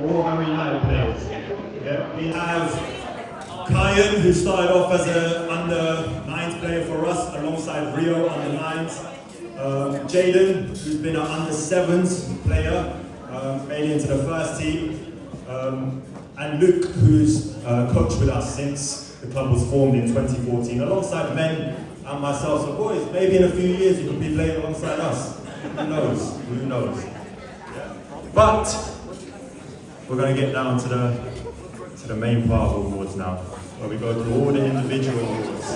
all Harrow United players. Yeah, we have Kyan, who started off as an under-9s player for us, alongside Rio, under-9s. Jaden, who's been an under-7s player, made it into the first team. And Luke, who's coached with us since the club was formed in 2014, alongside Men and myself. So boys, maybe in a few years you could be playing alongside us. Who knows? Who knows? But we're going to get down to the main part of awards now, where we go through all the individual awards.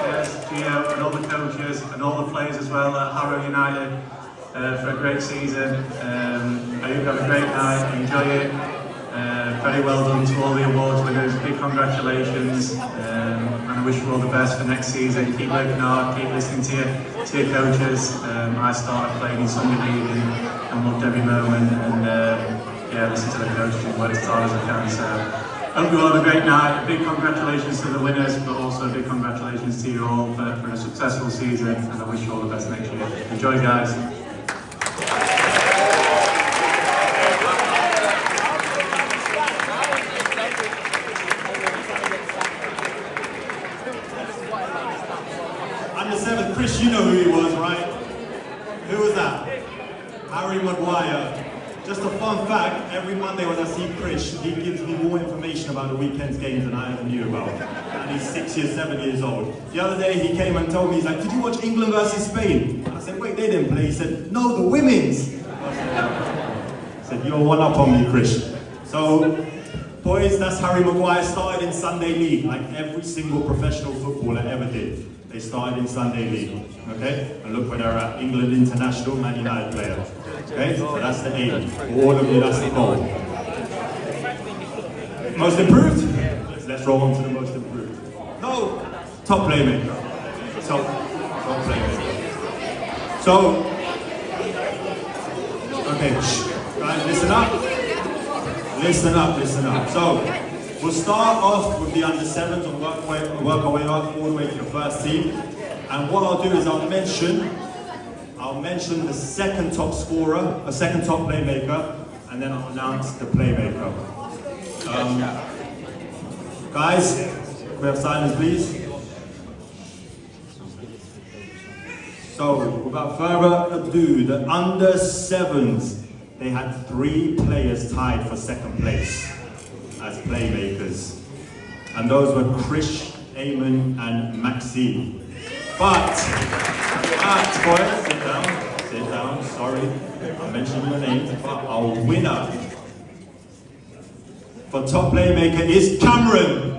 Yes, Gio and all the coaches and all the players as well at Harrow United for a great season. I hope you have a great night, enjoy it. Very well done to all the awards winners, big congratulations, and I wish you all the best for next season. Keep working hard, keep listening to your coaches. I started playing in Sunday League and loved every moment, and yeah, listen to the coaches and work as hard as I can. So I hope you all have a great night. Big congratulations to the winners, but also big congratulations to you all for a successful season, and I wish you all the best next year. Enjoy, guys. Chris, you know who he was, right? Who was that? Harry Mguire. Just a fun fact, every Monday when I see Chris, he gives me more information about the weekend's games than I ever knew about. And he's 7 years old. The other day he came and told me, he's like, did you watch England versus Spain? I said, wait, they didn't play. He said, no, the women's. I said, you're one up on me, Chris. So, boys, that's Harry Mguire, started in Sunday League, like every single professional footballer ever did. They started in Sunday League, okay? And look where they're at, England international, Man United player. Okay, so that's the aim. For all of you, that's the goal. Most improved? Let's roll on to the most improved. No, top playmaker. Top playmaker. So, okay, guys, listen up. Listen up, listen up. So, we'll start off with the under-7s and work our way up all the way to the first team. And what I'll do is I'll mention the second top scorer, a second top playmaker, and then I'll announce the playmaker. Guys, can we have silence, please? So, without further ado, the under-7s, they had 3 players tied for second place as playmakers, and those were Krish, Eamon, and Maxine. But boys, sit down, sorry, I mentioned your names, but our winner for top playmaker is Cameron.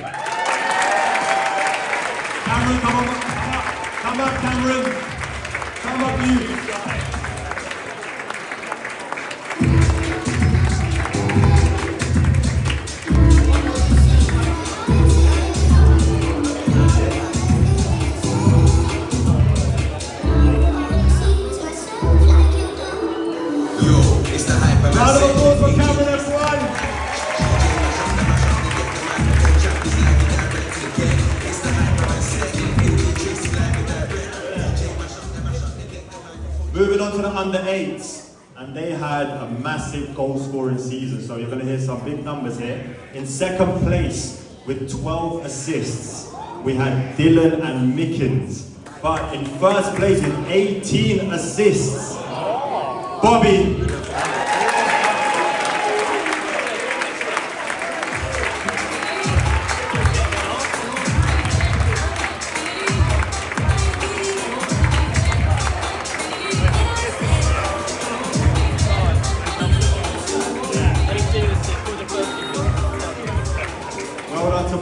Cameron, come up, Cameron, come up, you. Moving on to the under-8s, and they had a massive goal-scoring season, so you're going to hear some big numbers here. In second place with 12 assists, we had Dylan and Mickens. But in first place with 18 assists, Bobby.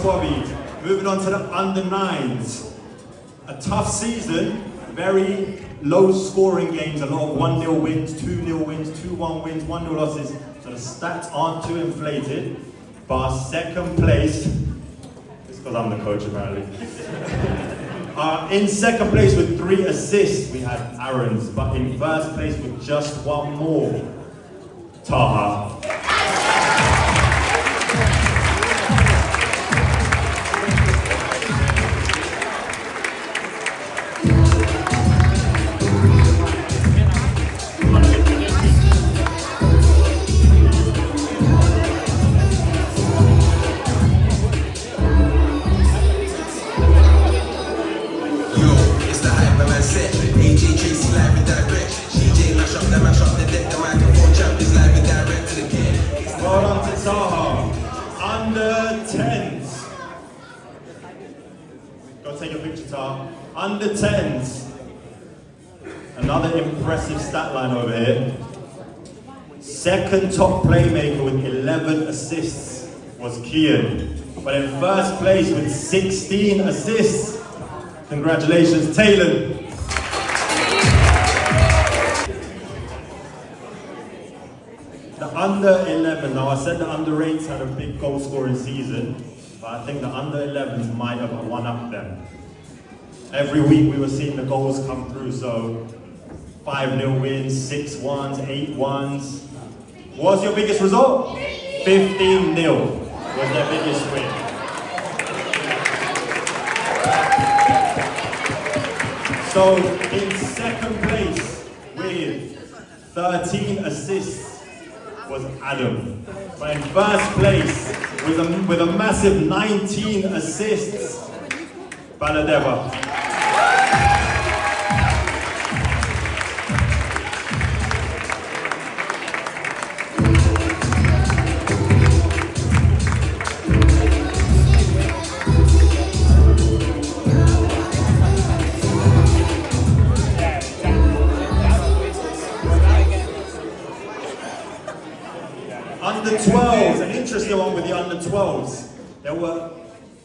Bobby. Moving on to the under-9s. A tough season, very low scoring games, a lot of 1-0 wins, 2-0 wins, 2-1 wins, 1-0 losses. So the stats aren't too inflated, but our second place, it's because I'm the coach apparently. In second place with 3 assists, we had Aaron's, but in first place with just 1 more, Taha. Saha, under 10s. Go take a picture, Tar. Under 10s. Another impressive stat line over here. Second top playmaker with 11 assists was Kian. But in first place with 16 assists, congratulations, Taylor. The under 11, now I said the under 8s had a big goal scoring season, but I think the under 11s might have one up them. Every week we were seeing the goals come through, so 5-0 wins, 6-1s, 8-1s. What's your biggest result? 15-0 was their biggest win. So in second place with 13 assists was Adam. But in first place with a massive 19 assists, Baladeva. Under 12s, an interesting one with the under 12s. There were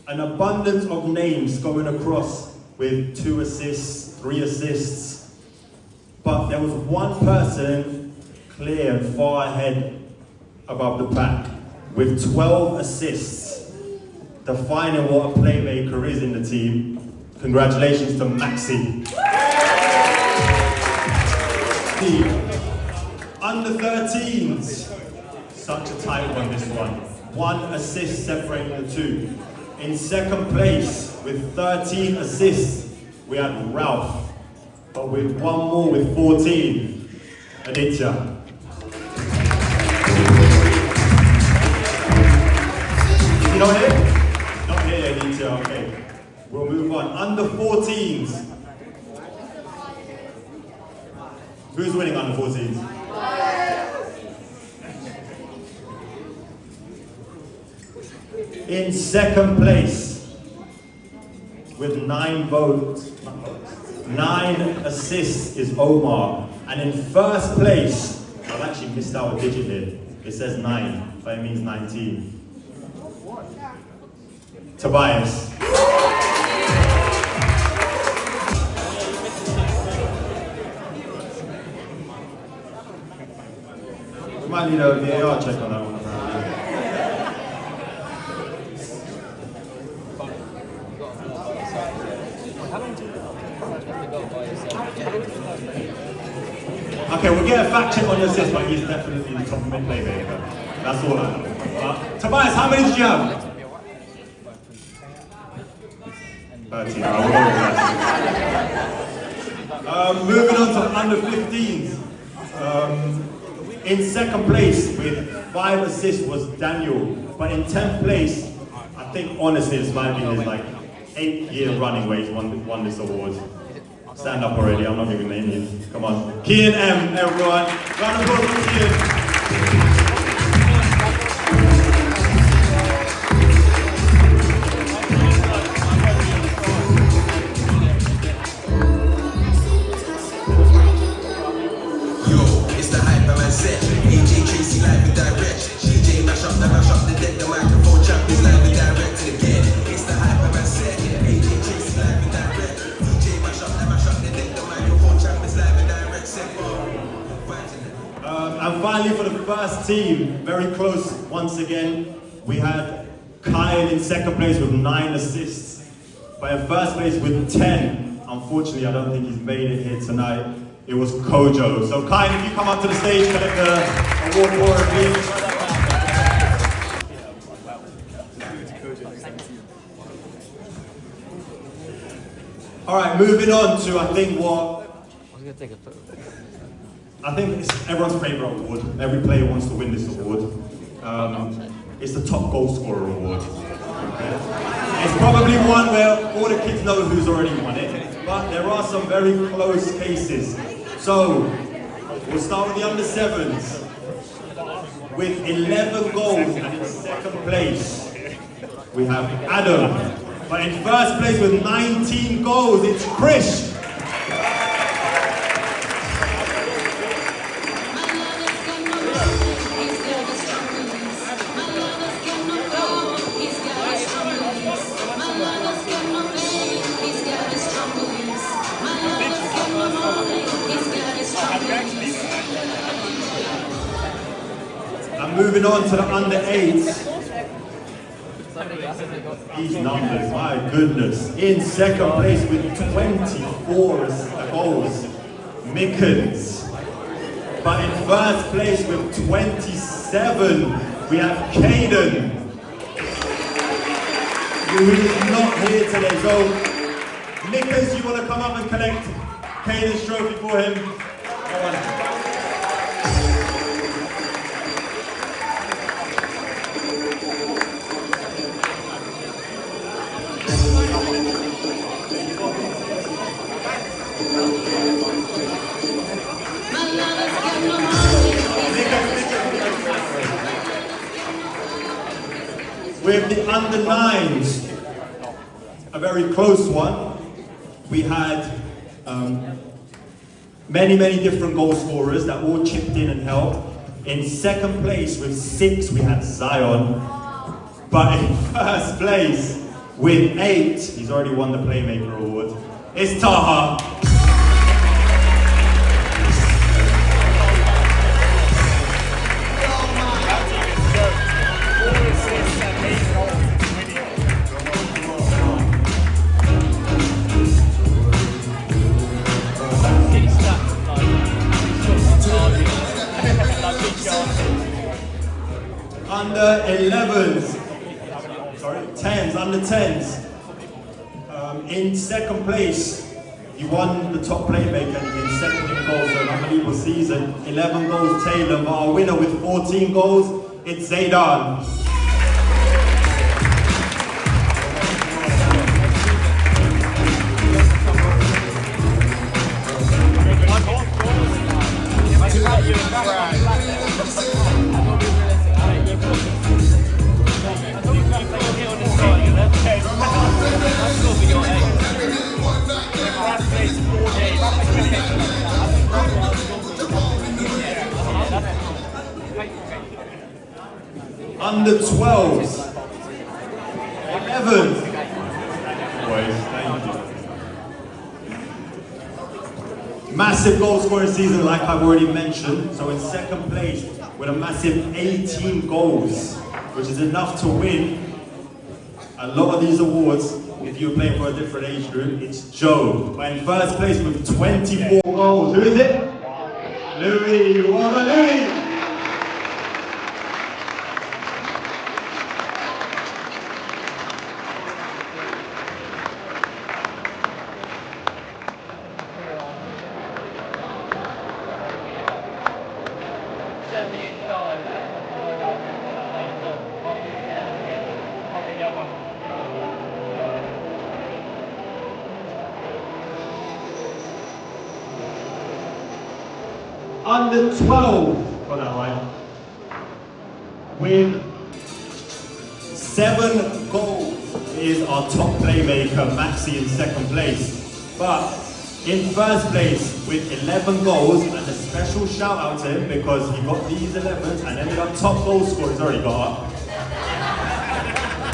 an abundance of names going across with 2 assists, 3 assists. But there was one person clear and far ahead above the pack with 12 assists, defining what a playmaker is in the team. Congratulations to Maxi. Under 13s. Such a tight one, this one. 1 assist separating the two. In second place with 13 assists, we had Ralph. But with one more with 14, Aditya. You not here? Not here, Aditya, okay. We'll move on. Under 14s. Who's winning under 14s? In second place, with 9 votes, 9 assists is Omar. And in first place, I've actually missed out a digit here. It says 9, but it means 19. Tobias. We might need a VAR check on that one. Okay, we'll get a fact check on your assist, but he's definitely the top mid playmaker. That's all I know. Tobias, how many did you have? 13. Moving on to under 15s. In second place with 5 assists was Daniel, but in 10th place, I think honestly this might be his 8th year running where he's won this award. Stand up already, I'm not even naming you. Come on. Kian M, everyone. Round of applause for Kian. And finally, for the first team, very close once again, we had Kyle in second place with 9 assists. But in first place with 10, unfortunately, I don't think he's made it here tonight. It was Kojo. So Kyle, if you come up to the stage, collect the award for please. All right, moving on to I think it's everyone's favourite award. Every player wants to win this award. It's the top goal scorer award. Okay? It's probably one where all the kids know who's already won it, but there are some very close cases. So, we'll start with the under 7s. with 11 goals, and in second place we have Adam. But in first place with 19 goals, it's Krish. And moving on to the under 8s. These numbers, my goodness. In second place with 24 goals, Mickens. But in first place with 27, we have Caden, who is not here today. So, Mickens, you want to come up and collect Caden's trophy for him? Go on. With the under 9s, a very close one. We had many different goal scorers that all chipped in and helped. In second place with 6, we had Zion. But in first place with 8, he's already won the Playmaker Award, it's Taha. Under 11s, sorry, 10s, under 10s. In second place, he won the top playmaker in second in goals, so an unbelievable season. 11 goals, Taylor, but our winner with 14 goals, it's Zaydan. Under 12s, 11s. Boys, thank you. Massive goal scoring season, like I've already mentioned. So in second place with a massive 18 goals, which is enough to win a lot of these awards. If you're playing for a different age group, it's Joe. But in first place with 24 goals, who is it? Louis. What a Louis! Under 12, got that right, with 7 goals is our top playmaker, Maxi, in second place. But in first place with 11 goals, and a special shout out to him because he got these 11s and ended up top goal scorer, he's already got up,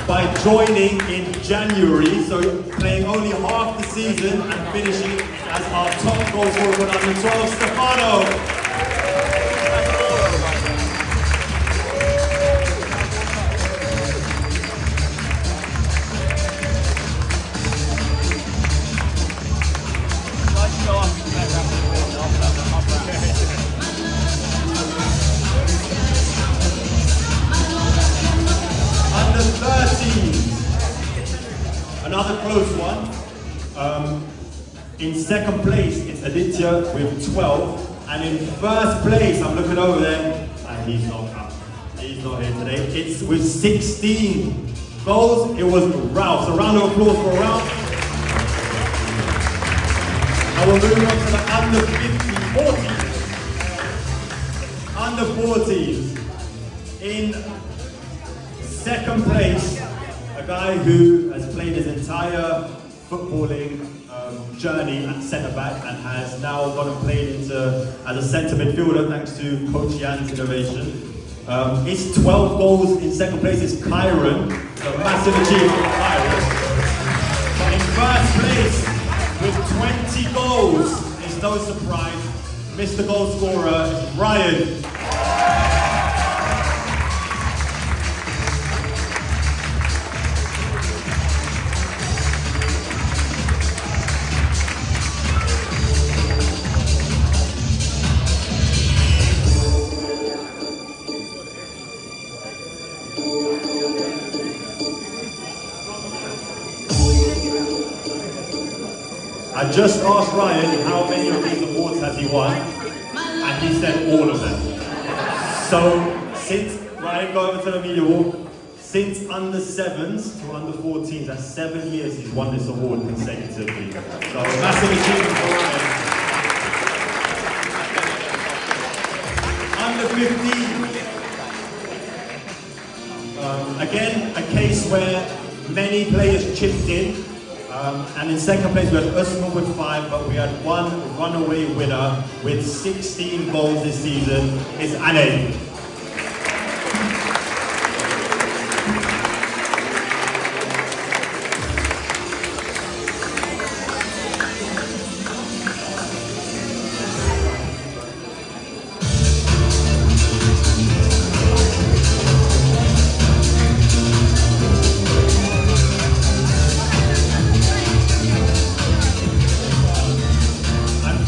by joining in January, so playing only half the season and finishing as our top goal scorer for under 12, Stefano. Another close one. In second place, it's Aditya with 12. And in first place, I'm looking over there, and he's not up. He's not here today. It's with 16 goals. It was Ralph. So round of applause for Ralph. And we're moving on to the under 50, 40s. Under 40s. In second place, a guy who has played his entire footballing journey at centre-back and has now gone and played as a centre midfielder thanks to Coach Jan's innovation. His 12 goals in second place is Kyron, so a massive achievement for Kyron. But in first place, with 20 goals, it's no surprise, Mr. Goal Scorer, Ryan. I just asked Ryan how many of these awards has he won, and he said all of them. So since, Ryan, go over to the media wall, since under 7s to under 14s, that's 7 years he's won this award consecutively. So massive achievement for Ryan. Under 15, again, a case where many players chipped in. And in second place we had Usman with 5, but we had one runaway winner with 16 goals this season. It's Anne.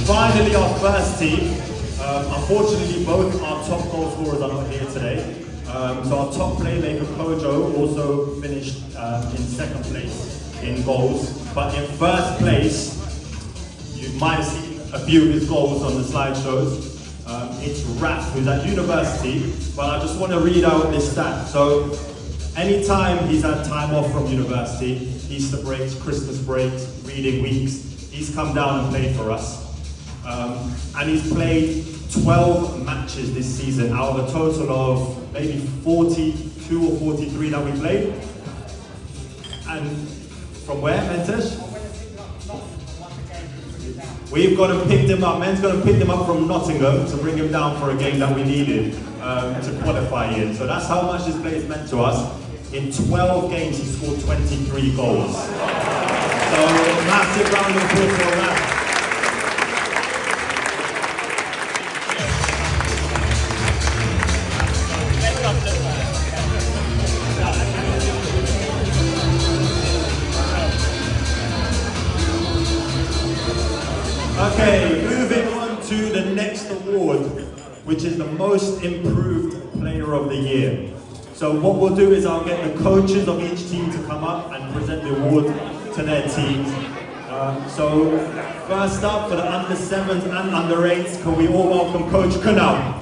Finally, our first team. Unfortunately, both our top goal scorers are not here today. So our top playmaker, Kojo, also finished in second place in goals. But in first place, you might have seen a few of his goals on the slideshows. It's Raf, who's at university. But I just want to read out this stat. So anytime he's had time off from university, Easter breaks, Christmas breaks, reading weeks, he's come down and played for us. And he's played 12 matches this season out of a total of maybe 42 or 43 that we played. And from where, Mentesh? We've gone and picked him up. Men's gone and picked him up from Nottingham to bring him down for a game that we needed to qualify in. So that's how much this place meant to us. In 12 games, he scored 23 goals. So massive round of applause for that. Okay, moving on to the next award, which is the most improved player of the year. So what we'll do is I'll get the coaches of each team to come up and present the award to their teams. So first up for the under 7s and under 8s, can we all welcome Coach Kunal?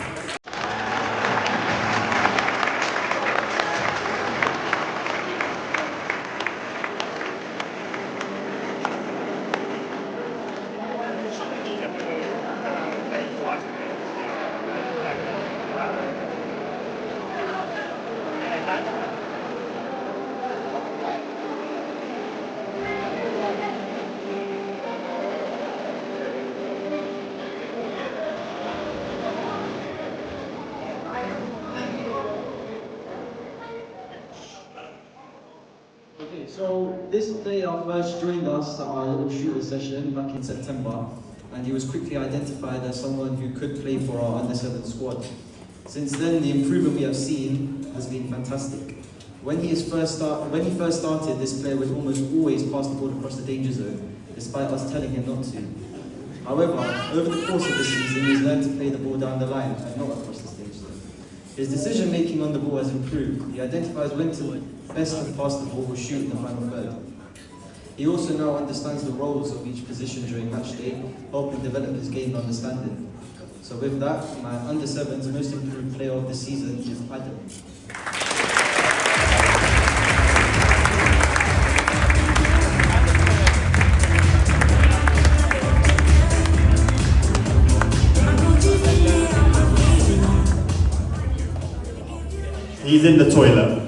So this player first joined us at our little shooter session back in September, and he was quickly identified as someone who could play for our under-7 squad. Since then, the improvement we have seen has been fantastic. When he first started, this player would almost always pass the ball across the danger zone, despite us telling him not to. However, over the course of the season, he's learned to play the ball down the line and not across the danger zone. His decision-making on the ball has improved. He identifies when to best pass the ball or shoot in the final third. He also now understands the roles of each position during match day, helping develop his game understanding. So with that, my under-7's most improved player of the season is Adam. He's in the toilet.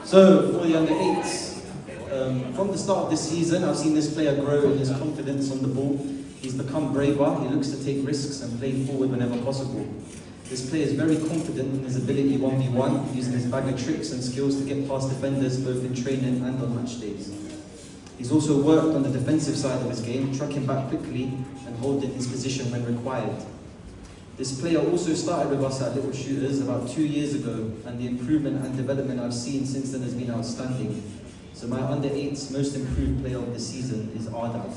So, for the under-8s, from the start of this season, I've seen this player grow in his confidence on the ball. He's become braver, he looks to take risks and play forward whenever possible. This player is very confident in his ability 1v1, using his bag of tricks and skills to get past defenders both in training and on match days. He's also worked on the defensive side of his game, tracking back quickly and holding his position when required. This player also started with us at Little Shooters about 2 years ago, and the improvement and development I've seen since then has been outstanding. So my under-8's most improved player of the season is Ardav.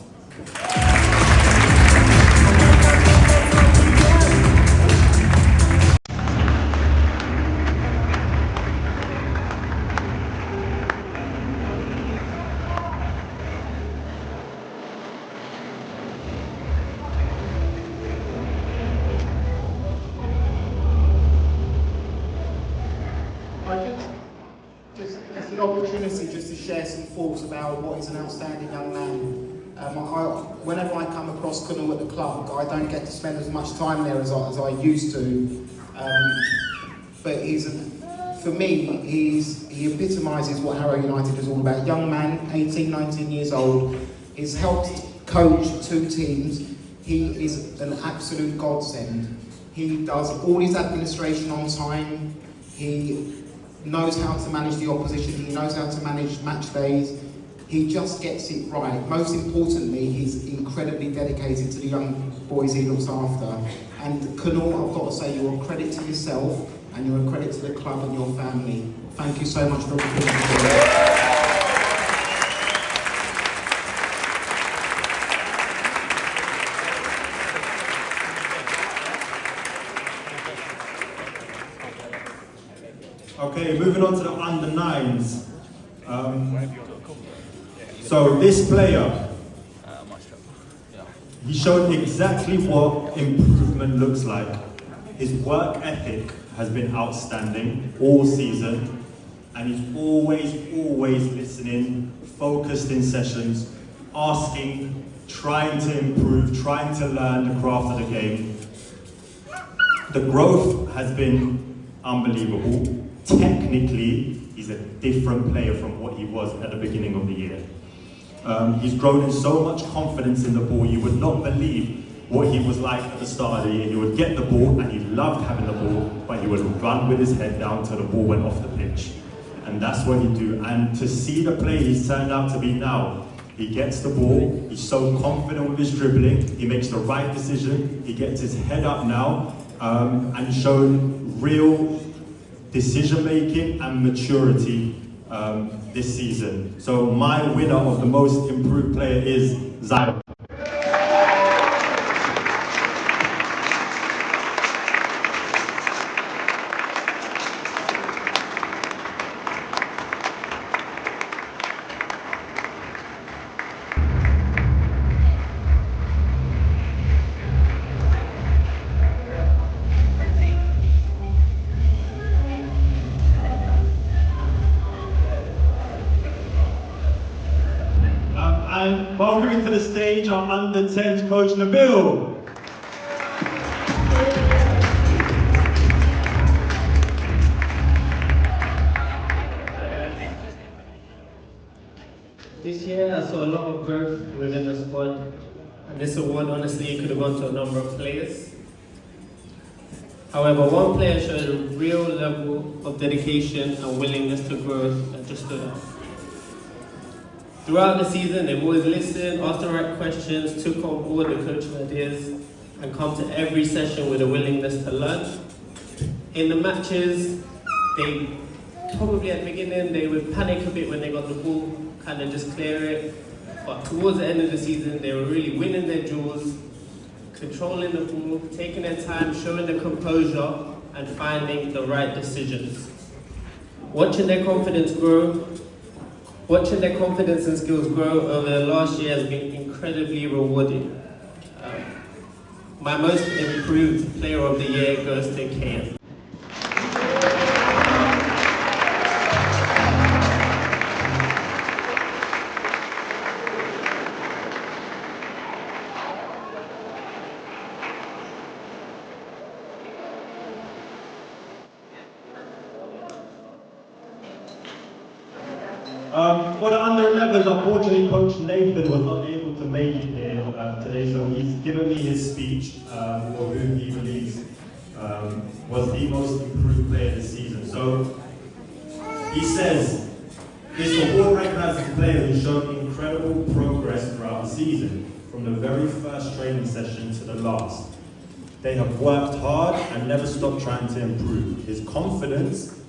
Just an opportunity just to share some thoughts about what is an outstanding young man. Whenever I come across Kunal at the club, I don't get to spend as much time there as I used to. But for me, he epitomises what Harrow United is all about. Young man, 18, 19 years old. He's helped coach 2 teams. He is an absolute godsend. He does all his administration on time. He knows how to manage the opposition, he knows how to manage match days, he just gets it right. Most importantly, he's incredibly dedicated to the young boys he looks after. And Kunal, I've got to say, you're a credit to yourself and you're a credit to the club and your family. Thank you so much for everything. Okay, moving on to the under-9s. So this player, he showed exactly what improvement looks like. His work ethic has been outstanding all season, and he's always listening, focused in sessions, asking, trying to improve, trying to learn the craft of the game. The growth has been unbelievable. Technically, he's a different player from what he was at the beginning of the year. He's grown in so much confidence in the ball, you would not believe what he was like at the start of the year. He would get the ball, and he loved having the ball, but he would run with his head down till the ball went off the pitch. And that's what he'd do. And to see the player he's turned out to be now, he gets the ball, he's so confident with his dribbling, he makes the right decision, he gets his head up now, and shown real decision-making and maturity this season. So my winner of the most improved player is Zaire. And welcoming to the stage our under-10s coach Nabil. This year I saw a lot of growth within the squad, and this award honestly could have gone to a number of players. However, one player showed a real level of dedication and willingness to grow and just stood out. Throughout the season, they've always listened, asked the right questions, took on board the coaching ideas, and come to every session with a willingness to learn. In the matches, they probably at the beginning, they would panic a bit when they got the ball, kind of just clear it. But towards the end of the season, they were really winning their duels, controlling the ball, taking their time, showing the composure, and finding the right decisions. Watching their confidence and skills grow over the last year has been incredibly rewarding. My most improved player of the year goes to KM. For the under-11s, unfortunately, Coach Nathan was not able to make it here today, so he's given me his speech for who he believes was the most improved player this season. So he says, this award recognizes a player who's shown incredible progress throughout the season, from the very first training session to the last. They have worked hard and never stopped trying to improve. His confidence,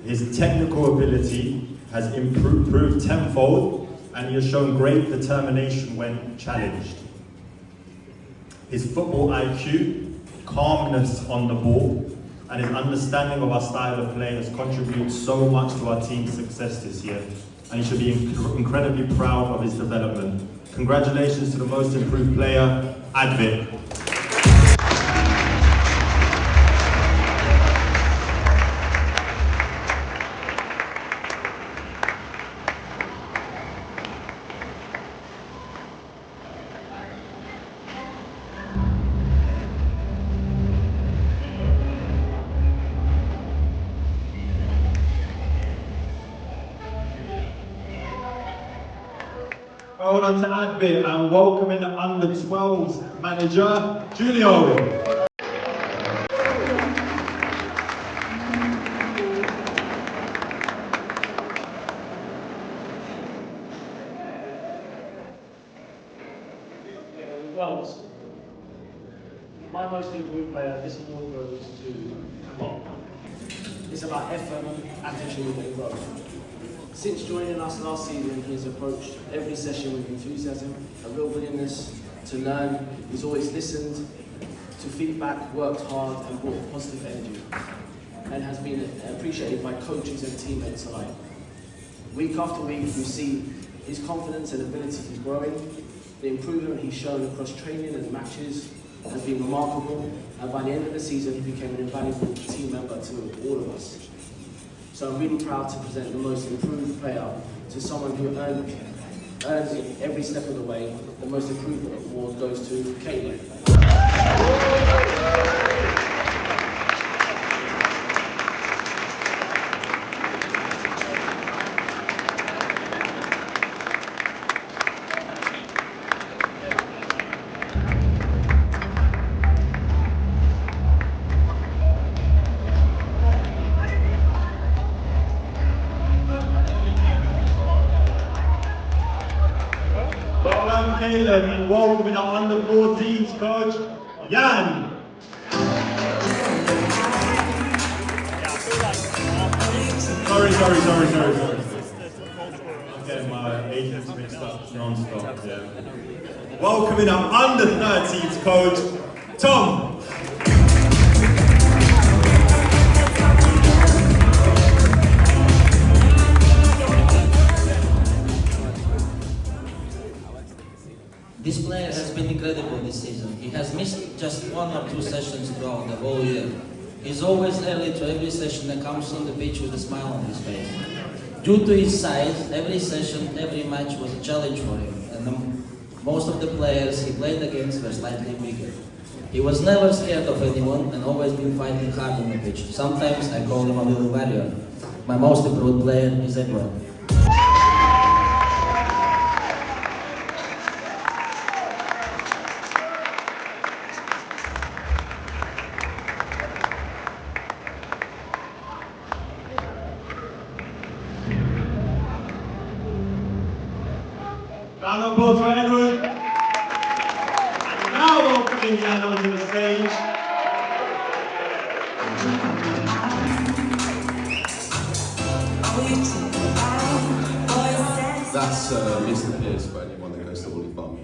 his technical ability has improved tenfold, and he has shown great determination when challenged. His football IQ, calmness on the ball, and his understanding of our style of play has contributed so much to our team's success this year, and he should be incredibly proud of his development. Congratulations to the most improved player, Advit. Hold on to Advit and welcoming the under-12s manager, Julio. Well, my most improved player, this award goes to Bob. It's about effort, attitude and growth. Since joining us last season, he has approached every session with enthusiasm, a real willingness to learn. He's always listened to feedback, worked hard and brought positive energy, and has been appreciated by coaches and teammates alike. Week after week, we see his confidence and ability is growing. The improvement he's shown across training and matches has been remarkable, and by the end of the season, he became an invaluable team member to all of us. So I'm really proud to present the most improved player to someone who earns it every step of the way. The most improved award goes to Caitlin. Caleb, and welcoming our under-14s coach, Jan. Sorry. I'm getting my agents mixed up non-stop. Yeah. Welcoming our under-13s coach, Tom. This player has been incredible this season. He has missed just 1 or 2 sessions throughout the whole year. He's always early to every session and comes on the pitch with a smile on his face. Due to his size, every session, every match was a challenge for him, and most of the players he played against were slightly bigger. He was never scared of anyone and always been fighting hard on the pitch. Sometimes I call him a little warrior. My most improved player is Edward. Round of applause for Edward. And now welcoming Jan onto the stage. That's Mr. Pierce for anyone that goes to Woolly Farm.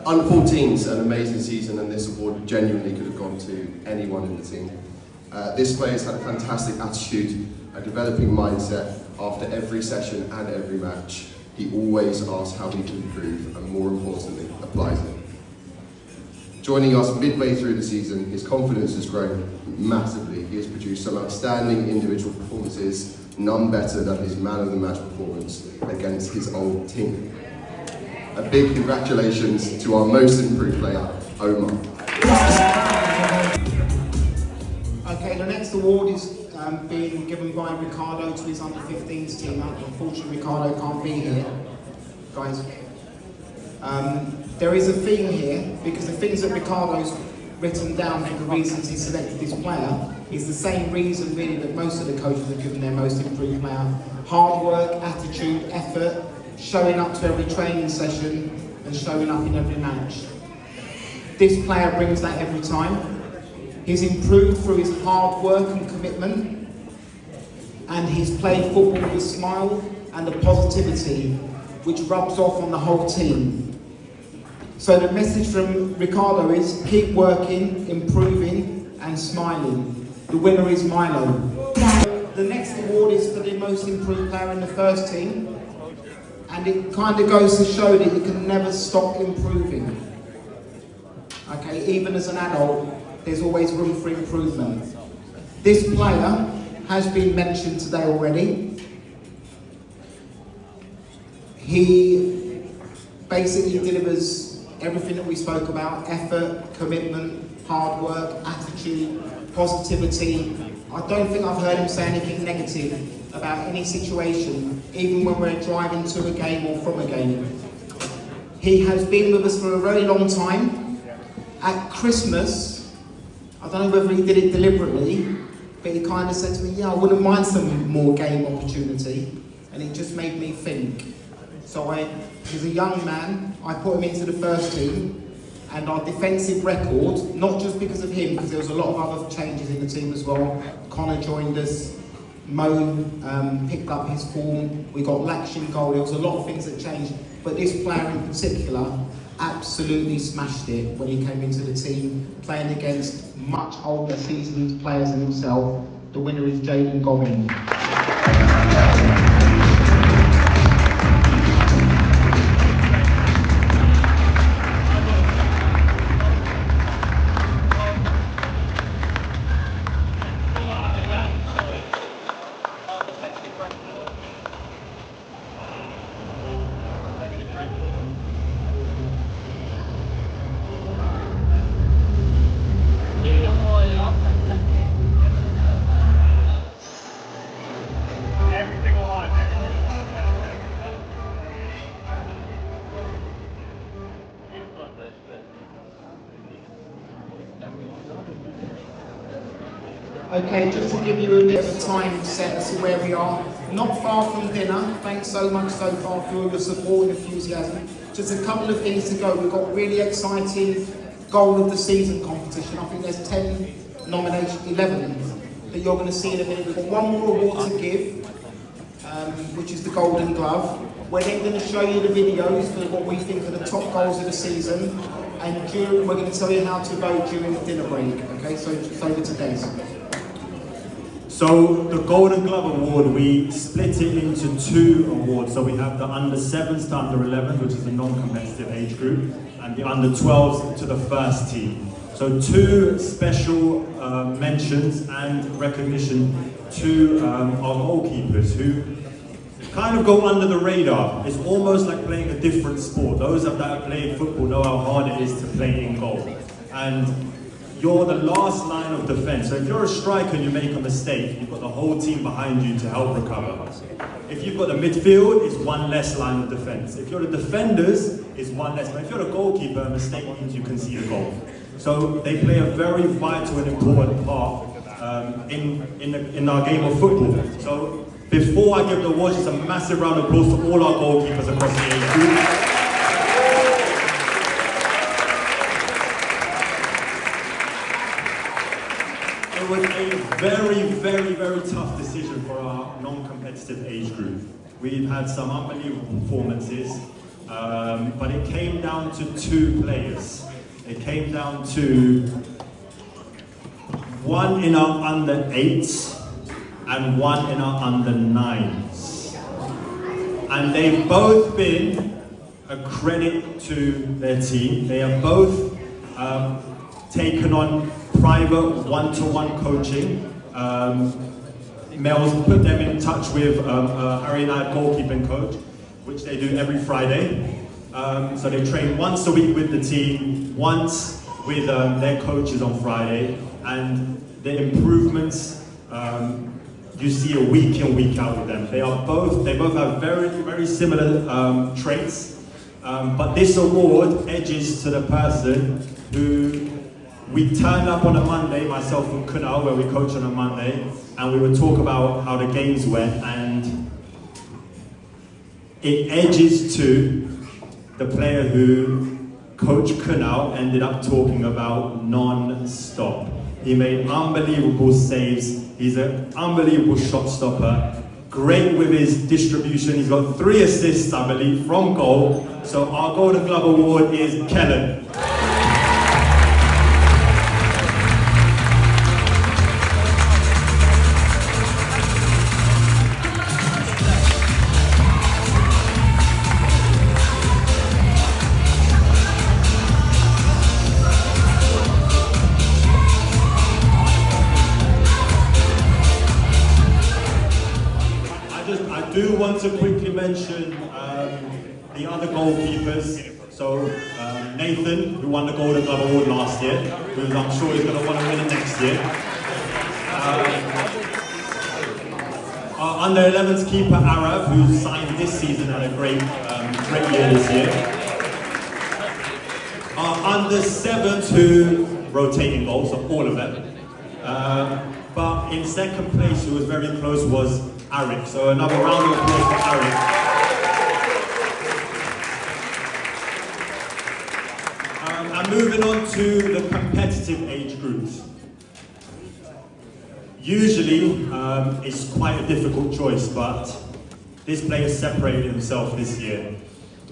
Under 14's an amazing season, and this award genuinely could have gone to anyone in the team. This player's had a fantastic attitude, a developing mindset. After every session and every match, he always asks how he can improve and, more importantly, applies it. Joining us midway through the season, his confidence has grown massively. He has produced some outstanding individual performances, none better than his man of the match performance against his old team. A big congratulations to our most improved player, Omar. Okay, the next award is being given by Ricardo to his under-15s team. Unfortunately, Ricardo can't be here, guys. There is a theme here, because the things that Ricardo's written down for the reasons he selected this player is the same reason really that most of the coaches have given their most improved player. Hard work, attitude, effort, showing up to every training session and showing up in every match. This player brings that every time. He's improved through his hard work and commitment, and he's played football with a smile and a positivity which rubs off on the whole team. So the message from Ricardo is keep working, improving and smiling. The winner is Milo. The next award is for the most improved player in the first team, and it kind of goes to show that you can never stop improving. Okay, even as an adult, there's always room for improvement. This player has been mentioned today already. He basically delivers everything that we spoke about: effort, commitment, hard work, attitude, positivity. I don't think I've heard him say anything negative about any situation, even when we're driving to a game or from a game. He has been with us for a very long time. At Christmas, I don't know whether he did it deliberately, but he kind of said to me, yeah, I wouldn't mind some more game opportunity. And it just made me think. So as a young man, I put him into the first team, and our defensive record, not just because of him, because there was a lot of other changes in the team as well. Connor joined us, Mo picked up his form, we got Laksh in goal, there was a lot of things that changed, but this player in particular absolutely smashed it when he came into the team, playing against much older seasoned players than himself. The winner is Jayden Goggin. Okay, just to give you a bit of a time set as to where we are. Not far from dinner. Thanks so much so far for all your support and enthusiasm. Just a couple of things to go. We've got really exciting goal of the season competition. I think there's 10 nominations, 11 that you're going to see in a minute. We've got one more award to give, which is the Golden Glove. We're then going to show you the videos for what we think are the top goals of the season. And we're going to tell you how to vote during the dinner break. Okay, so it's over to Des. So the Golden Glove Award, we split it into two awards. So we have the under 7s to under 11s, which is the non-competitive age group, and the under 12s to the first team. So two special mentions and recognition to our goalkeepers who kind of go under the radar. It's almost like playing a different sport. Those that have played football know how hard it is to play in goal. And you're the last line of defense. So if you're a striker and you make a mistake, you've got the whole team behind you to help recover. If you've got the midfield, it's one less line of defense. If you're the defenders, it's one less. But if you're the goalkeeper, a mistake means you concede a goal. So they play a very vital and important part in our game of football. So before I give the awards, just a massive round of applause to all our goalkeepers across the age group. It was a very, very, very tough decision for our non-competitive age group. We've had some unbelievable performances, but it came down to two players. It came down to one in our under 8s and one in our under 9s. And they've both been a credit to their team. They have both taken on private one-to-one coaching. Mel's put them in touch with a Harrow United goalkeeping coach, which they do every Friday. So they train once a week with the team, once with their coaches on Friday, and the improvements you see a week in, week out with them. They both have very, very similar traits, but this award edges to the person who we turned up on a Monday, myself and Kunal, where we coach on a Monday, and we would talk about how the games went, and it edges to the player who Coach Kunal ended up talking about non-stop. He made unbelievable saves. He's an unbelievable shot stopper. Great with his distribution. He's got 3 assists, I believe, from goal. So our Golden Glove Award is Kellen. I do want to quickly mention the other goalkeepers. So Nathan, who won the Golden Glove Award last year, who I'm sure is going to want to win it next year. Our under-11s keeper Arab, who signed this season, had a great year this year. Our under-7s who rotating goals, so all of them. But in second place, who was very close, was Arik. So another round of applause for Arik. And moving on to the competitive age groups. Usually, it's quite a difficult choice, but this player separated himself this year.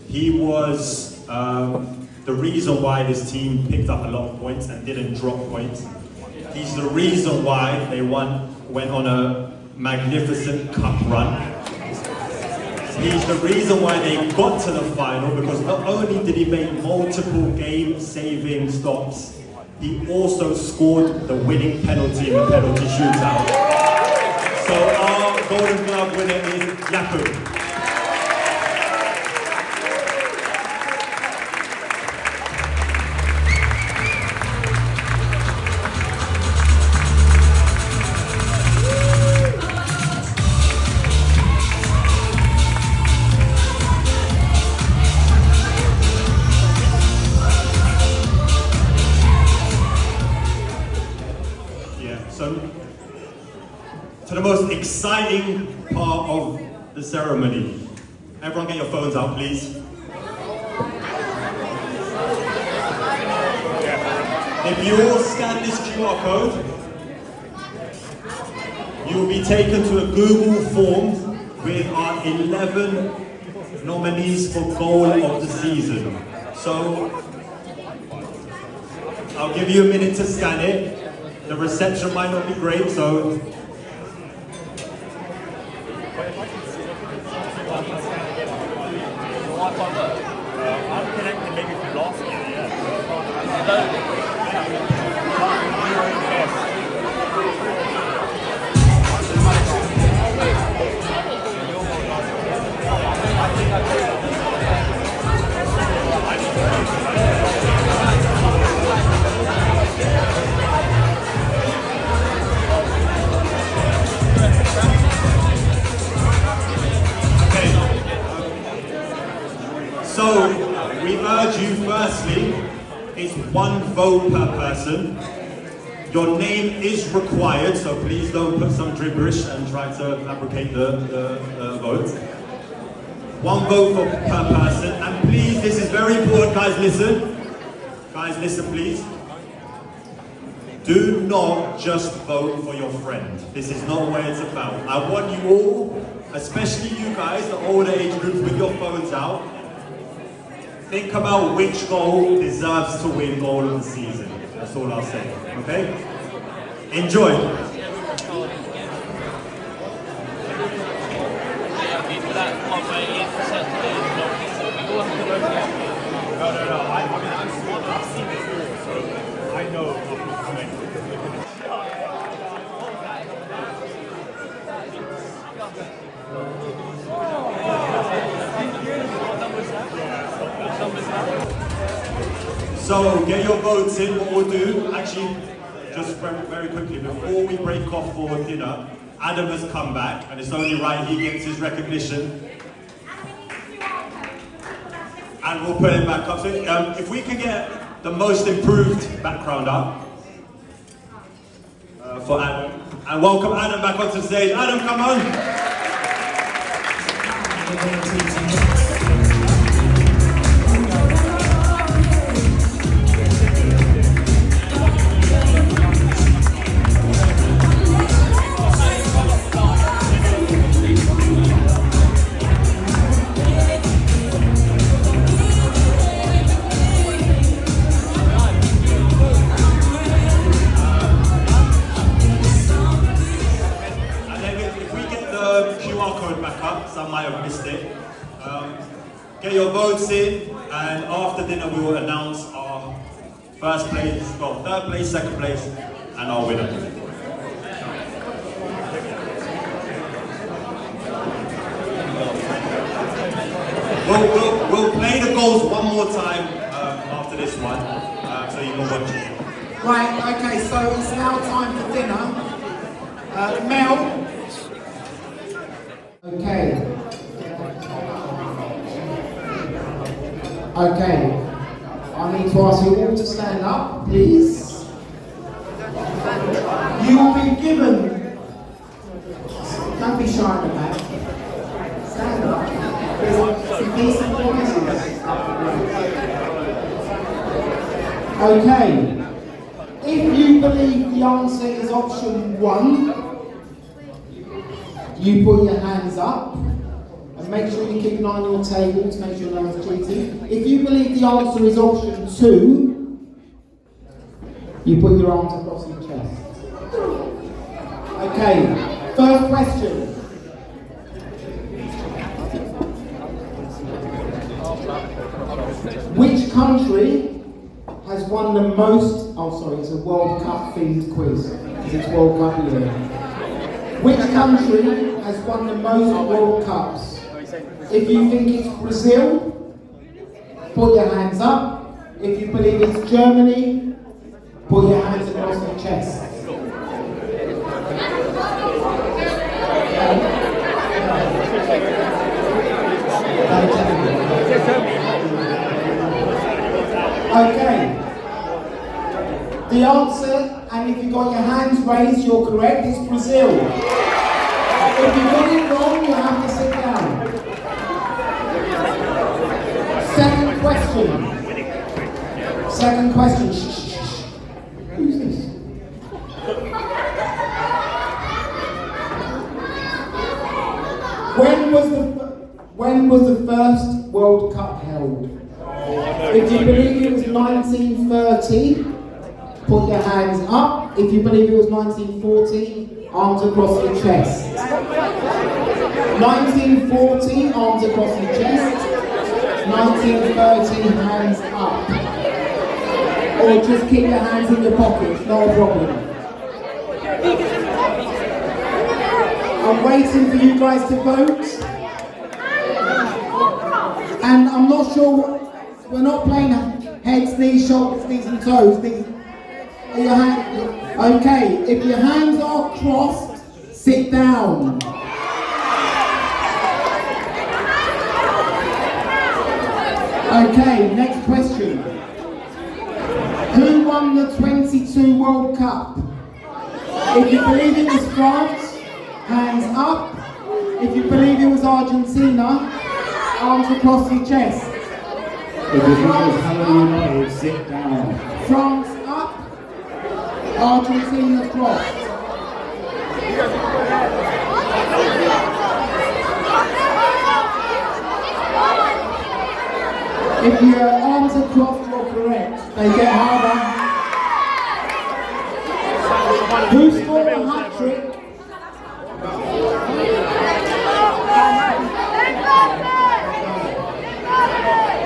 He was the reason why this team picked up a lot of points and didn't drop points. He's the reason why they went on a magnificent cup run. He's the reason why they got to the final, because not only did he make multiple game-saving stops, he also scored the winning penalty in the penalty shootout. So our Golden Glove winner is Jakub. To the most exciting part of the ceremony. Everyone get your phones out, please. If you all scan this QR code, you will be taken to a Google form with our 11 nominees for goal of the season. So, I'll give you a minute to scan it. The reception might not be great, so I'm connected maybe from last year, So, we urge you firstly, it's 1 vote per person. Your name is required, so please don't put some gibberish and try to fabricate the vote. 1 vote per person, and please, this is very important, guys, listen. Guys, listen, please. Do not just vote for your friend. This is not what it's about. I want you all, especially you guys, the older age groups, with your phones out. Think about which goal deserves to win goal of the season. That's all I'll say, okay? Enjoy. I've seen this before, so I know what's coming. So get your votes in. What we'll do, actually, just very quickly, before we break off for dinner, Adam has come back, and it's only right he gets his recognition. And we'll put him back up. So if we can get the most improved background up for Adam. And welcome Adam back onto the stage. Adam, come on. Some might have missed it. Get your votes in, and after dinner we will announce our first place, well, third place, second place, and our winner. We'll play the goals one more time after this one, so you can watch it. Right, okay, so it's now time for dinner. Mel. Okay. Okay. I need to ask you all to stand up, please. You will be given. Don't be shy in the back. Stand up. There's some decent prizes. Okay. If you believe the answer is option 1, you put your hands up and make sure you keep an eye on your table to make sure no one's cheating. If you believe the answer is option 2, you put your arms across your chest. Okay, first question. Which country has won the most, it's a World Cup themed quiz, because it's World Cup year. Which country has won the most World Cups? If you think it's Brazil, put your hands up. If you believe it's Germany, put your hands across your chest. Okay. The answer, and if you've got your hands raised, you're correct, it's Brazil. If you got it wrong, you have to sit down. Second question. Second question. Shh. Who's this? When was the first World Cup held? If you believe it was 1930, put your hands up. If you believe it was 1940, arms across your chest. 1940, arms across your chest. 1930, hands up. Or just keep your hands in your pockets, no problem. I'm waiting for you guys to vote. And I'm not sure, we're not playing heads, knees, shoulders, knees and toes. Okay, if your hands are crossed, sit down. Okay, next question. Who won the 22 World Cup? If you believe it was France, hands up. If you believe it was Argentina, arms across your chest. If you think it was Harrow United, sit down. France up, Argentina crossed. If your arms are crossed, you're correct. They get harder. Who scored a hat-trick?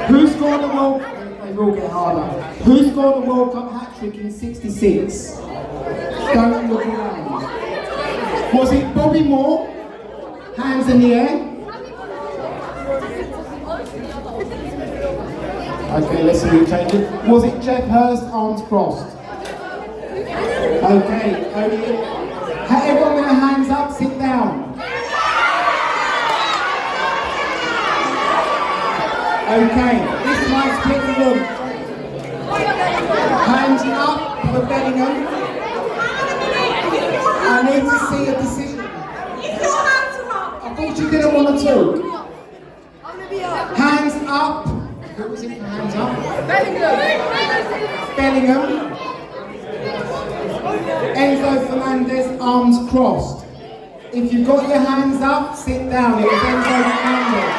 Who scored the World Cup? They will get harder. Who scored the World Cup hat-trick in '66? Don't look around. Was it Bobby Moore? Hands in the air. Okay, let's see who changed it. Was it Jeff Hurst, arms crossed? Okay, everyone with their hands up, sit down. Okay, this might split the room. Hands up for Bellingham. I need to see a decision. I thought you didn't want to talk. Hands up. Who was it for hands up? Bellingham. Enzo Fernandez, arms crossed. If you've got your hands up, sit down. It was Enzo Fernandez.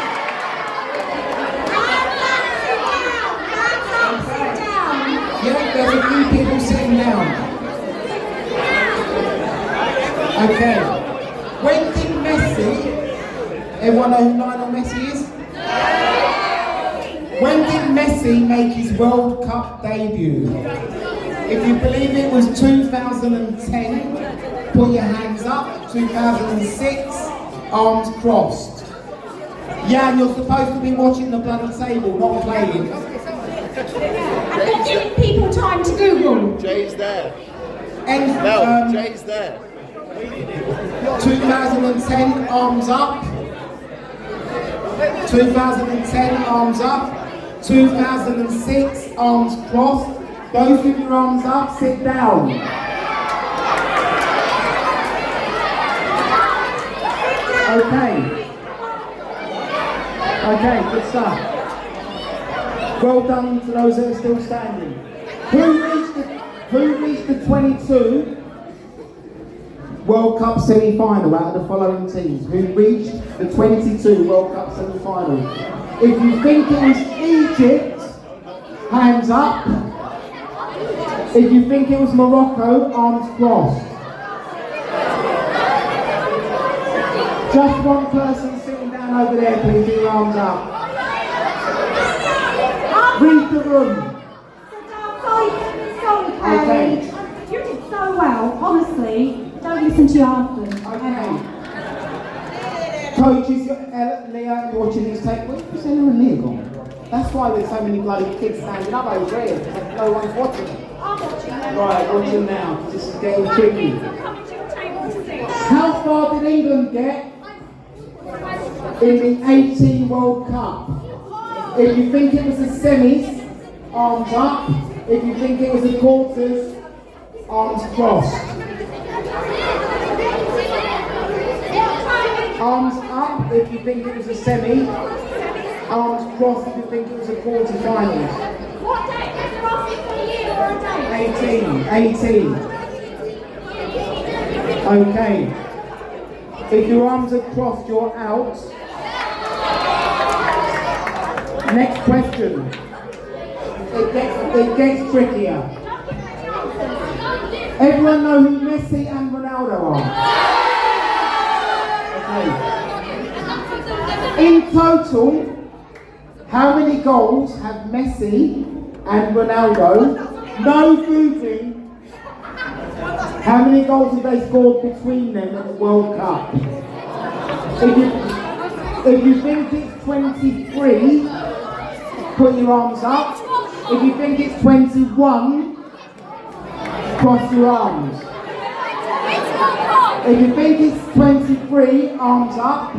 Yeah, there's a few people sitting down. Okay. When did Messi, everyone know who Lionel Messi is? When did Messi make his World Cup debut? If you believe it was 2010, put your hands up. 2006, arms crossed. Jan, you're supposed to be watching the bloody table, not playing. I'm not giving people time to Google. Jay's there. And, Jay's there. 2010, arms up. 2010, arms up. 2006, arms crossed. Both of your arms up, sit down. Okay. Okay, good stuff. Well done to those that are still standing. Who reached the 22 World Cup semi-final out of the following teams? Who reached the 22 World Cup semi-final? If you think it was Egypt, hands up. If you think it was Morocco, arms crossed. Just one person sitting down over there, please, with your arms up. Read the room. Sorry, Okay. you did so well, honestly. Don't listen to your husband. Okay. Coaches, Leah, you're watching this tape. Where's Leah and Leah gone? That's why there's so many bloody kids standing up over here, because no one's watching them. I'm watching them. Right, watching now. This is getting tricky. Coming to your table to see. How far did England get in the 18 World Cup? If you think it was the semis, arms up. If you think it was the quarters, arms crossed. Arms up if you think it was a semi. Arms crossed if you think it was a quarter-finals. What date? Is it asking for a year or a date? 18. Okay. If your arms are crossed, you're out. Next question. It gets trickier. Everyone know who Messi and Ronaldo are? Okay. In total, how many goals have Messi and Ronaldo? No Googling. How many goals have they scored between them at the World Cup? If you think it's 23, put your arms up. If you think it's 21, cross your arms. If you think it's 23, arms up.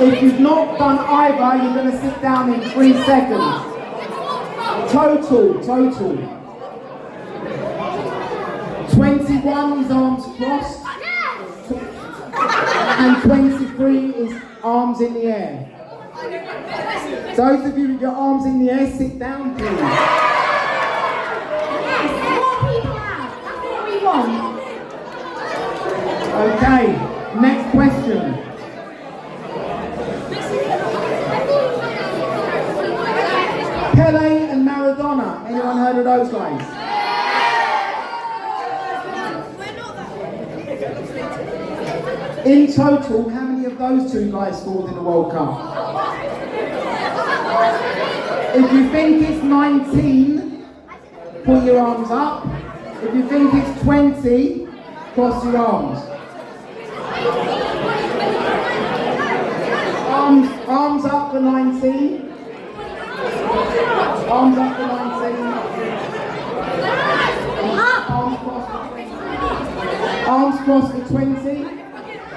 If you've not done either, you're going to sit down in 3 seconds. Total. 21 is arms crossed. And 23 is arms in the air. Those of you with your arms in the air, sit down, please. Yes, more people out. That's what we want. Okay, next question. Pele and Maradona. Anyone heard of those guys? In total, how many of those two guys scored in the World Cup? If you think it's 19, put your arms up. If you think it's 20, cross your arms. Arms up for 19. Arms up for 19. Arms crossed for Arms crossed for 20.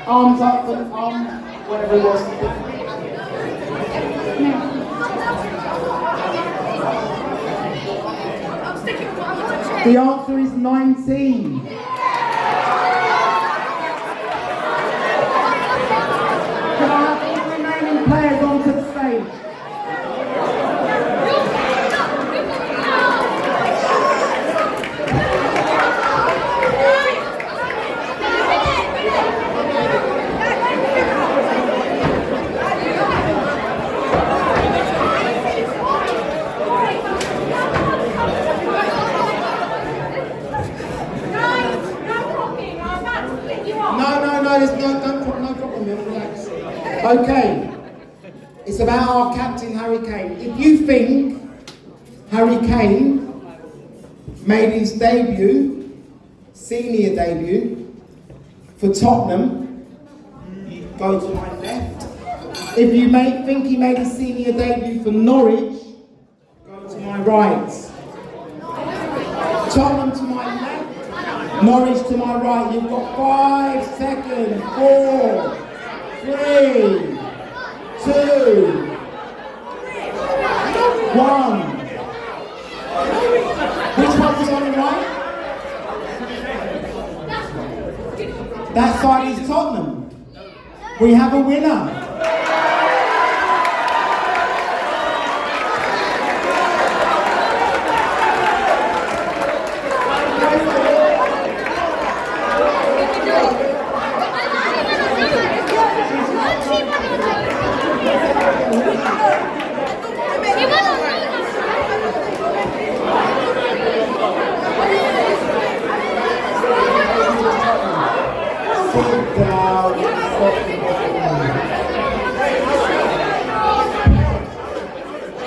Arms up for arms, whatever it was. The answer is 19. Can I have all the remaining players onto the stage? No, there's no problem, relax. Okay, it's about our captain, Harry Kane. If you think Harry Kane made his debut, senior debut, for Tottenham, go to my left. If you think he made his senior debut for Norwich, go to my right. Tottenham to my left. Norwich to my right. You've got 5 seconds. 4, 3, 2, 1. Which one is on the right? That side is Tottenham. We have a winner.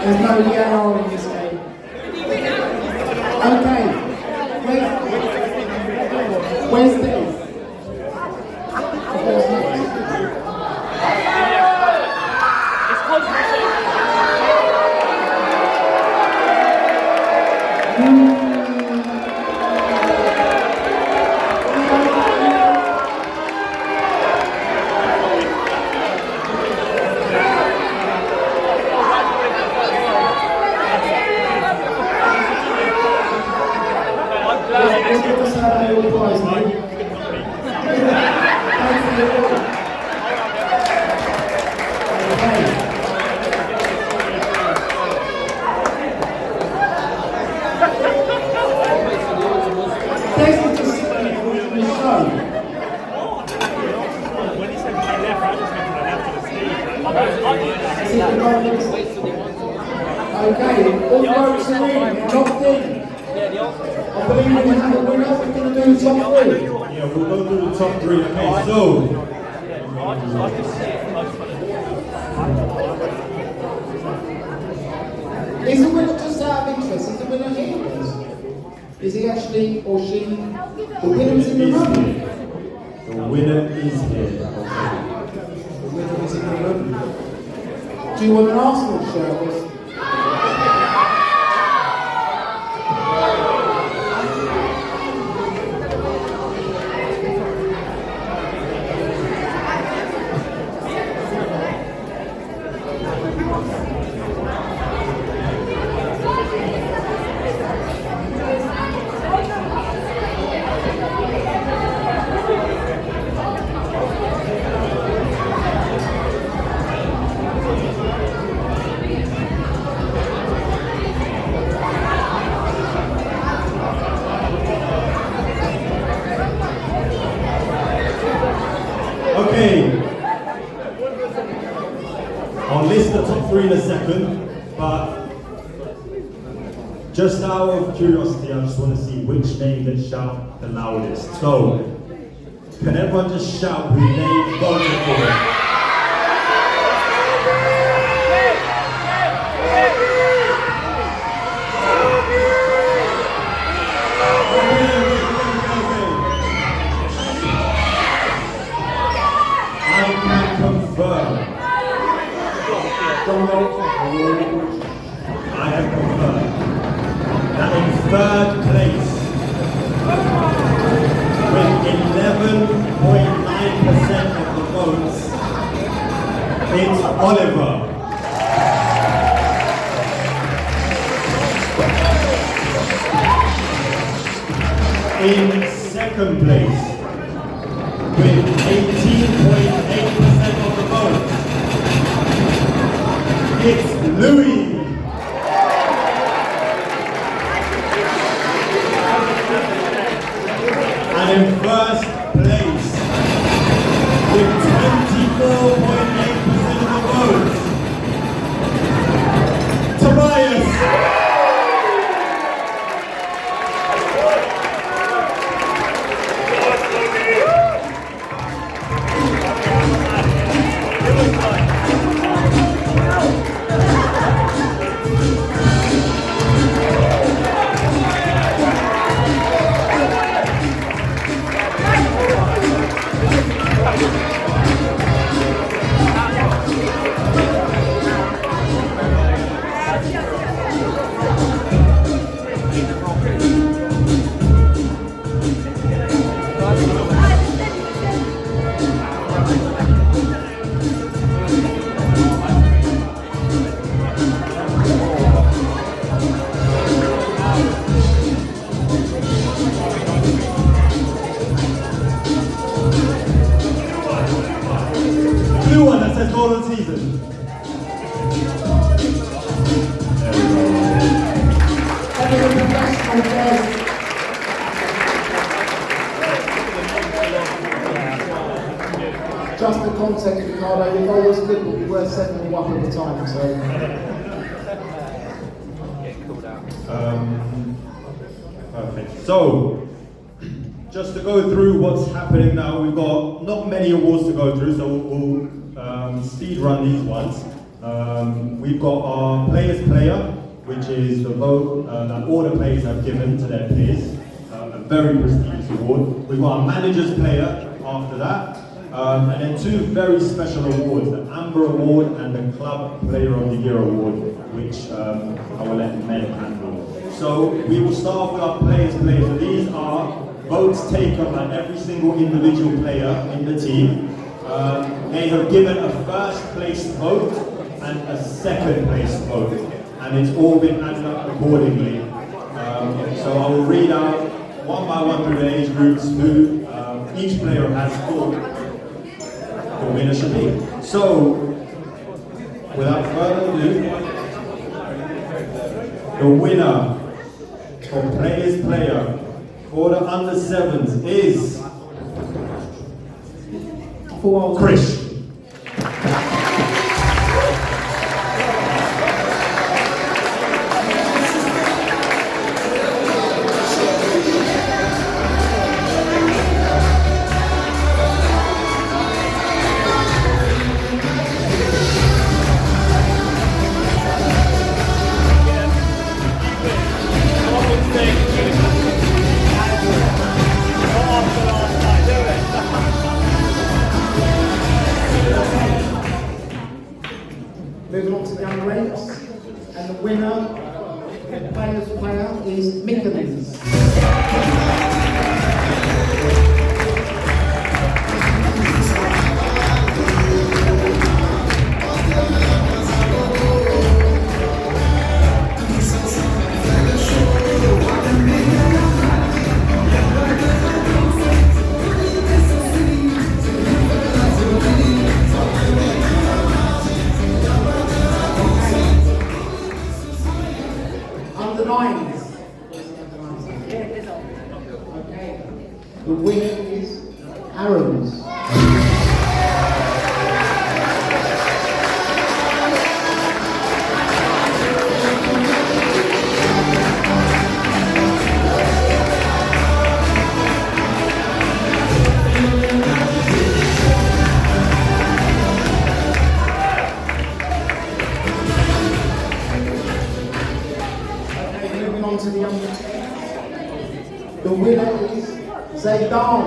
There's no yellow in this game. Okay. Where's Dave? Okay, all votes are in, locked in. I believe we have a winner. We're going to do the top 3. Yeah, we'll go through the top 3. Okay, so. Is the winner, just out of interest, is the winner here? Is he actually, or she, the winner's in the room? The winner is here. The winner is in the room. Do you want an Arsenal shirt? Okay, I'll list the top 3 in a second, but just out of curiosity, I just want to see which name gets shout the loudest. So, can everyone just shout who they voted for? I have confirmed that in 3rd place, with Oliver. In second place, with 18.8% of the vote, it's Louis. And in first place, with 24.8% of the vote, Tobias. Blue one that says goal of the season. There we go. Just the context, Ricardo, your goal was good, but we were 7-1 at the time, so. Perfect. So, just to go through what's happening now, we've got not many awards to go through, so we'll speed run these ones. We've got our Players Player, which is the vote that all the players have given to their peers. A very prestigious award. We've got our Manager's Player after that. And then two very special awards, the Amber Award and the Club Player of the Year Award, which I will let Meg handle. So we will start off with our Players Player. So these are votes taken by every single individual player in the team. They have given a first place vote and a second place vote, and it's all been added up accordingly. So I will read out one by one through the age groups who each player has thought the winner should be. So, without further ado, the winner for Players Player for the under sevens is Chris. Moving on to the under eights, and the winner, the Players Player, is Mickens. Under nines. Okay. The winner is Harrows. Moving on to the under 10. The winner is Zaydan.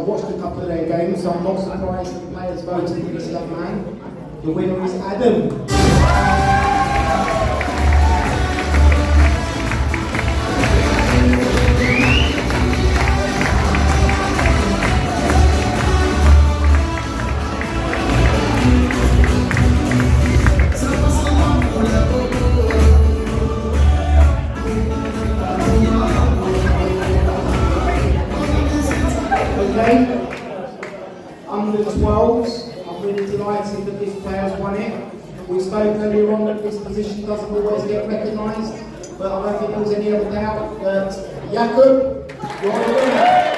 watched a couple of their games, so I'm not surprised the players voted for this young man. The winner is Adam. Under 12s, I'm really delighted that this player's won it. We spoke earlier on that this position doesn't always get recognised, but I don't think there was any other doubt that Jakob, you're the winner.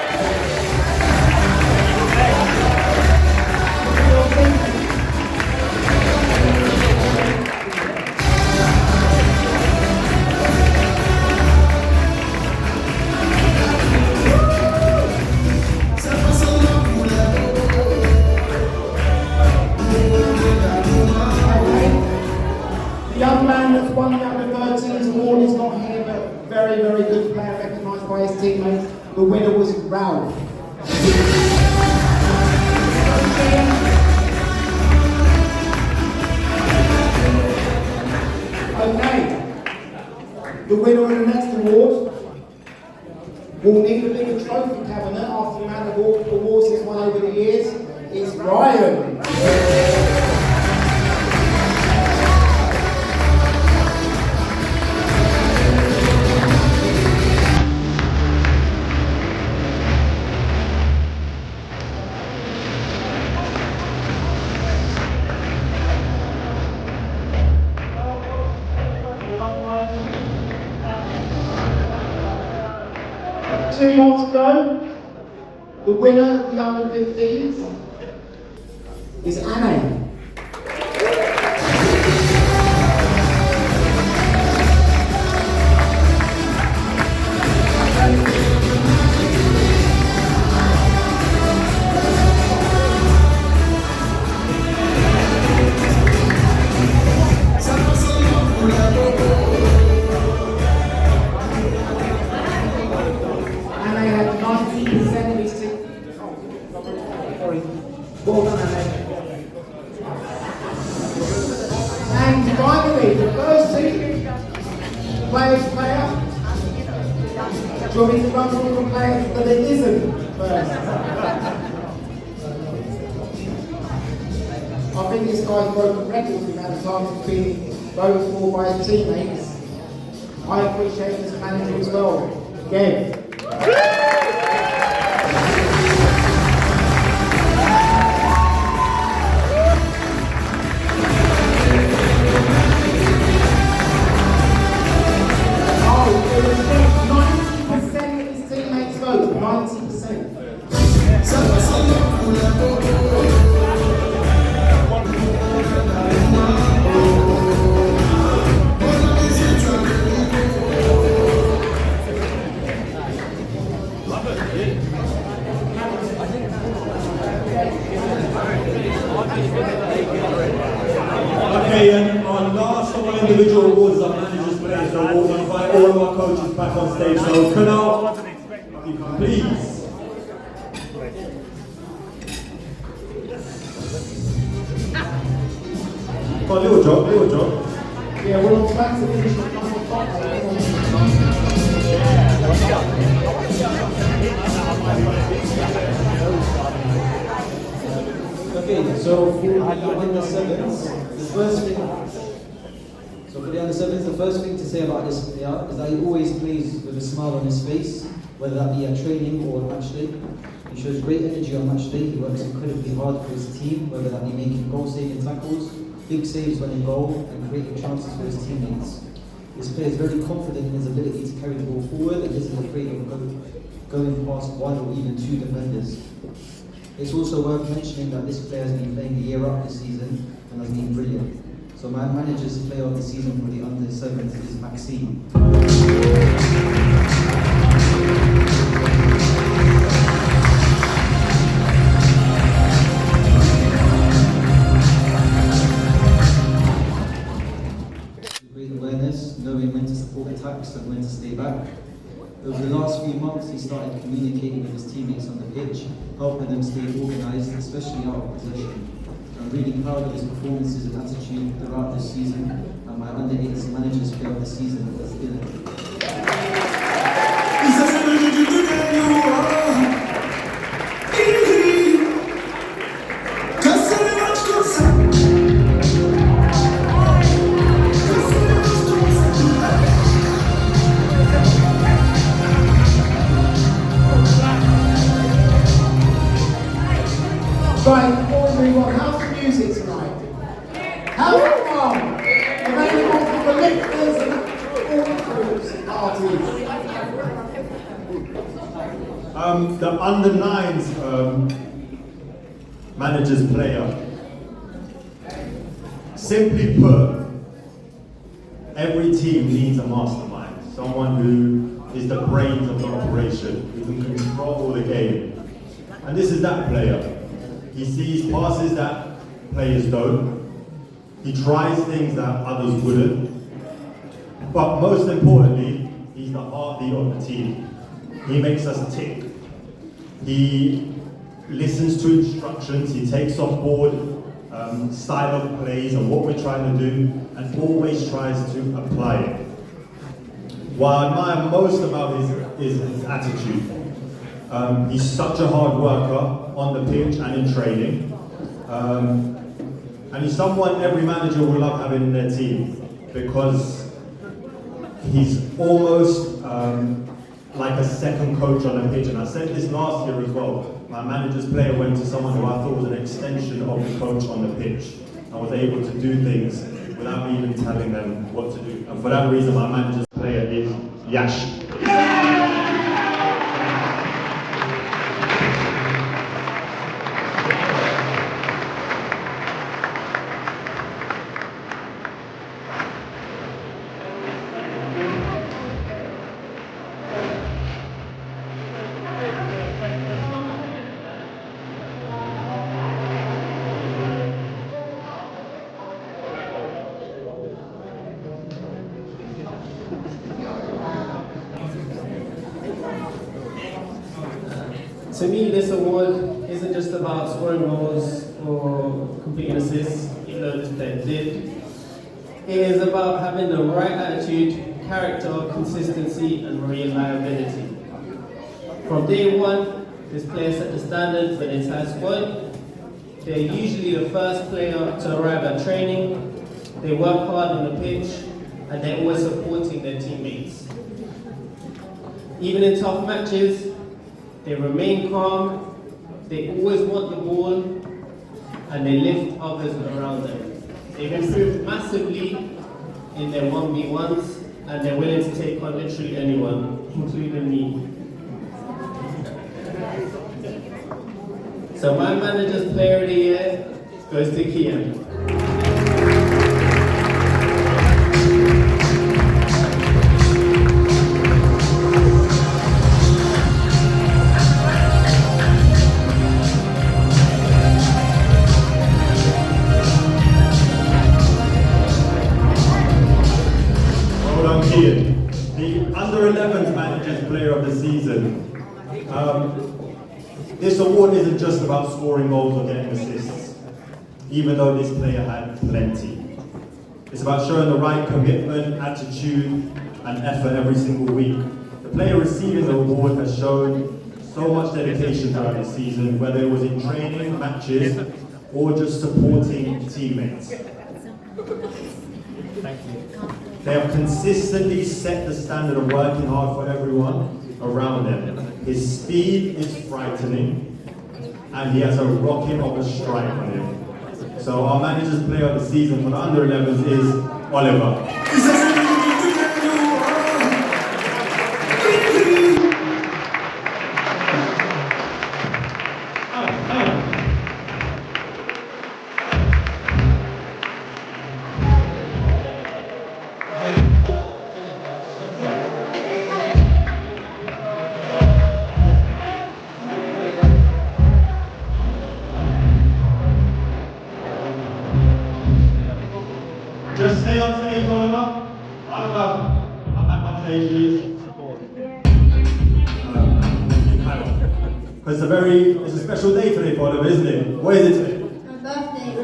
The young man that's won the under 13s award is not here, but very, very good player, recognised by his teammates. The winner was Ralph. Okay, the winner of the next award will need a bigger trophy cabinet after the amount of awards he's won over the years. It's Ryan. Two more to go. The winner of the under 15s is Anne. Well done, Anne. And finally, the first team, players player. Do you want me to run through the players that it isn't first? I think this guy's broken records with the amount of times he's been voted for by his teammates. I appreciate him as a manager as well. Again. Okay, and our last of our individual awards are managers' players. So we'll invite all of our coaches back on stage. So Kunal, please. Oh, little job. Yeah, we're on track to finish the final five. Okay, so for the under sevens, the first thing to say about this player is that he always plays with a smile on his face, whether that be at training or match day. He shows great energy on match day. He works incredibly hard for his team, whether that be making goal-saving tackles, big saves when in goal, and creating chances for his teammates. This player is very confident in his ability to carry the ball forward and isn't afraid of going past one or even two defenders. It's also worth mentioning that this player has been playing the year up this season and has been brilliant. So my manager's player of the season for the under 7s is Maxime. Great awareness, knowing when to support attacks and when to stay back. Over the last few months, he started communicating with his teammates on the pitch, helping them stay organised, especially out of possession. I'm really proud of his performances and attitude throughout this season, and my under-8s manager's player of the season is Dylan. Right, before we move on, how's the music tonight? How's it gone? Available for the lifters and all groups and parties. The under-9s manager's player. Simply put, every team needs a mastermind, someone who is the brains of the operation, who can control the game. And this is that player. He sees passes that players don't. He tries things that others wouldn't. But most importantly, he's the heartbeat of the team. He makes us tick. He listens to instructions, he takes on board style of plays and what we're trying to do, and always tries to apply it. What I admire most about is his attitude. He's such a hard worker on the pitch and in training. And he's someone every manager will love having in their team, because he's almost like a second coach on the pitch. And I said this last year as well. My manager's player went to someone who I thought was an extension of the coach on the pitch. I was able to do things without me even telling them what to do. And for that reason, my manager's player is Yash. To me, this award isn't just about scoring goals or completing assists, even though this player did. It is about having the right attitude, character, consistency, and reliability. From day one, this player set the standard for the entire squad. They're usually the first player to arrive at training. They work hard on the pitch, and they're always supporting their teammates. Even in tough matches, they remain calm, they always want the ball, and they lift others around them. They've improved massively in their 1v1s, and they're willing to take on literally anyone, including me. So my manager's player of the year goes to Kian. The under-11s manager's player of the season. This award isn't just about scoring goals or getting assists, even though this player had plenty. It's about showing the right commitment, attitude, and effort every single week. The player receiving the award has shown so much dedication throughout the season, whether it was in training, matches, or just supporting teammates. Thank you. They have consistently set the standard of working hard for everyone around them. His speed is frightening, and he has a rocket of a strike on him. So our manager's player of the season for the under-11s is Oliver. Just stay on stage, Oliver. Oliver, I'm back on stage, please. it's a special day today for them, isn't it? What is it today? My birthday.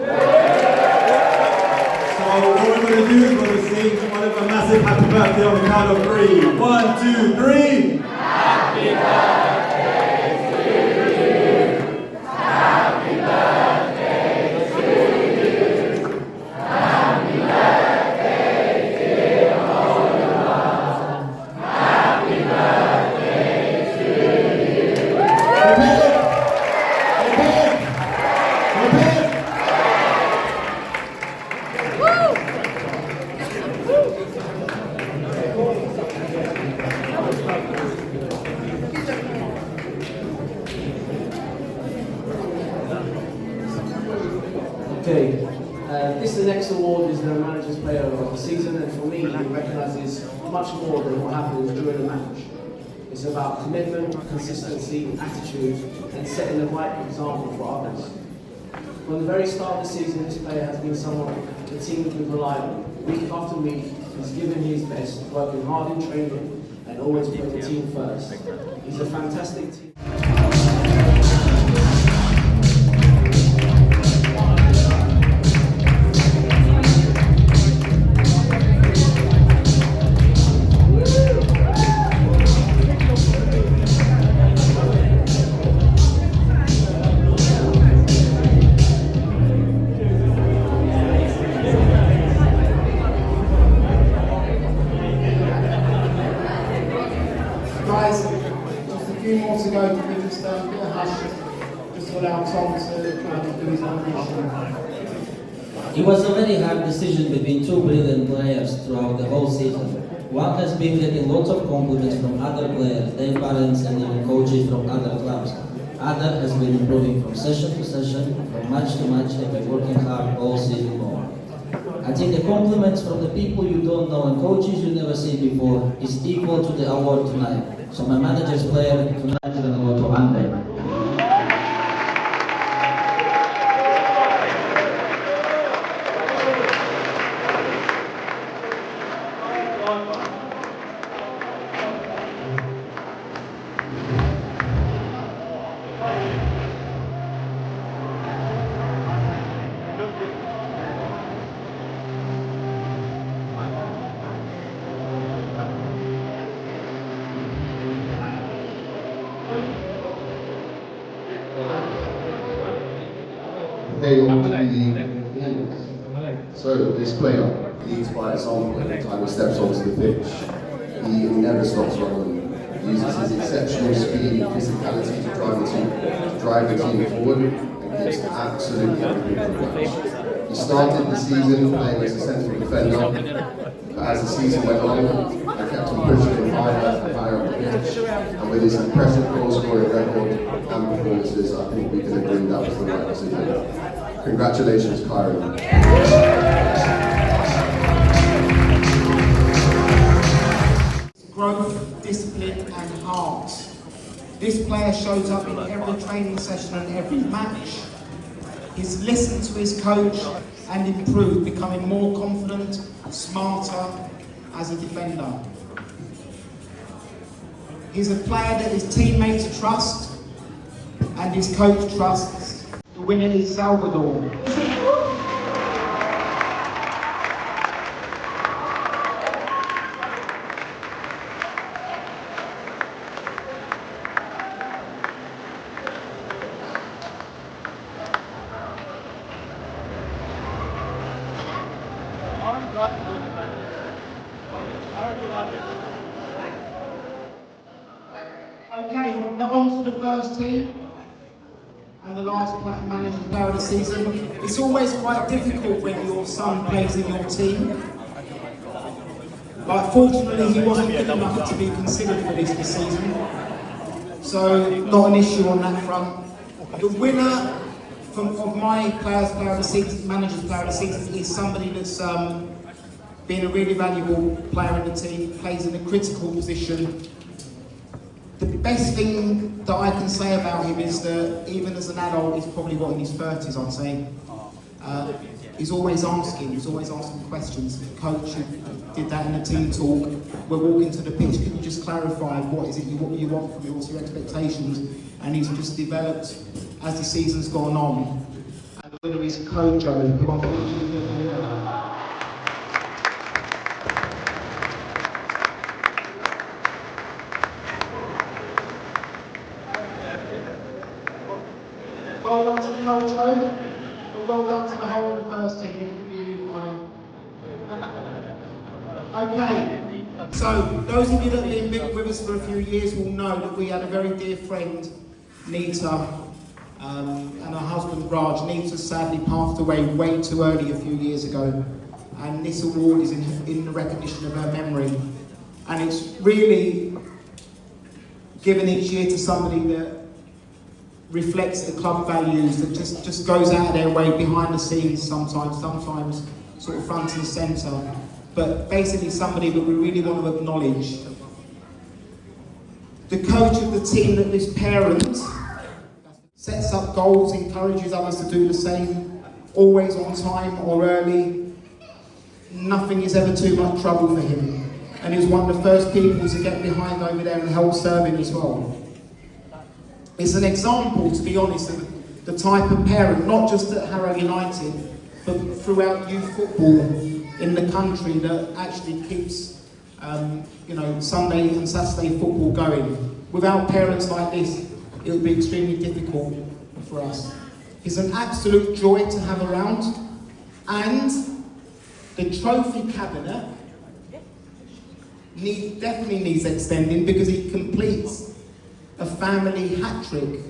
So what we're going to do is we're going to sing Oliver a massive happy birthday on the count of 3. 1, 2, 3. Happy birthday to you. Happy birthday to you. Happy birthday, dear Oliver. Happy birthday to you. Okay, this the next award is the manager's player of the season, and for me, it recognises much more than what happens during a match. It's about commitment, consistency, attitude, and setting the right example for others. From the very start of the season, this player has been someone the team can rely on. Week after week, he's given his best, working hard in training, and always put the team first. He's a fantastic team. Guys, just a few more to go. Can we just get a hush? Just to allow Tom to do his nomination. It was a very hard decision between two brilliant players throughout the whole season. One has been getting lots of compliments from other players, their parents and even coaches from other clubs. Other has been improving from session to session, from match to match, and been working hard all season long. I think the compliments from the people you don't know and coaches you never seen before is equal to the award tonight. So my manager's player tonight is going to go to Andre. They all lead. So this player leads by example every time he steps onto the pitch. He never stops running. He uses his exceptional speed and physicality to drive the team forward and gives absolutely everything from the pitch. He started the season playing as a central defender, but as the season went on, I kept him pushing him higher and higher up the pitch. And with his impressive goal-scoring record and performances, I think we can agree that was the right decision. Congratulations, Kyron. Growth, discipline and heart. This player shows up in every training session and every match. He's listened to his coach and improved, becoming more confident, smarter as a defender. He's a player that his teammates trust and his coach trusts. The winner is Salvador. Okay, now on to the first team. And the last manager player of the season. It's always quite difficult when your son plays in your team. But fortunately, he wasn't good enough to be considered for this season. So, not an issue on that front. The winner of my player of the season, manager's player of the season, is somebody that's been a really valuable player in the team, plays in a critical position. The best thing that I can say about him is that even as an adult, he's probably got in his 30s, I'd say. He's always asking questions. The coach did that in the team talk. We're walking to the pitch, can you just clarify what is it you want from me, what's your expectations? And he's just developed as the season's gone on. And the winner is Kojo, who unfortunately well done to Kojo, and well done to the whole of the first team. Okay, so those of you that have been with us for a few years will know that we had a very dear friend, Nita, and her husband Raj. Nita sadly passed away way too early a few years ago, and this award is in the recognition of her memory. And it's really given each year to somebody that reflects the club values, that just goes out of their way behind the scenes sometimes sort of front and centre. But basically somebody that we really want to acknowledge. The coach of the team that is parent, sets up goals, encourages others to do the same, always on time or early. Nothing is ever too much trouble for him. And he's one of the first people to get behind over there and help serve him as well. It's an example, to be honest, of the type of parent, not just at Harrow United, but throughout youth football in the country, that actually keeps Sunday and Saturday football going. Without parents like this, it would be extremely difficult for us. He's an absolute joy to have around, and the trophy cabinet definitely needs extending because it completes a family hat-trick.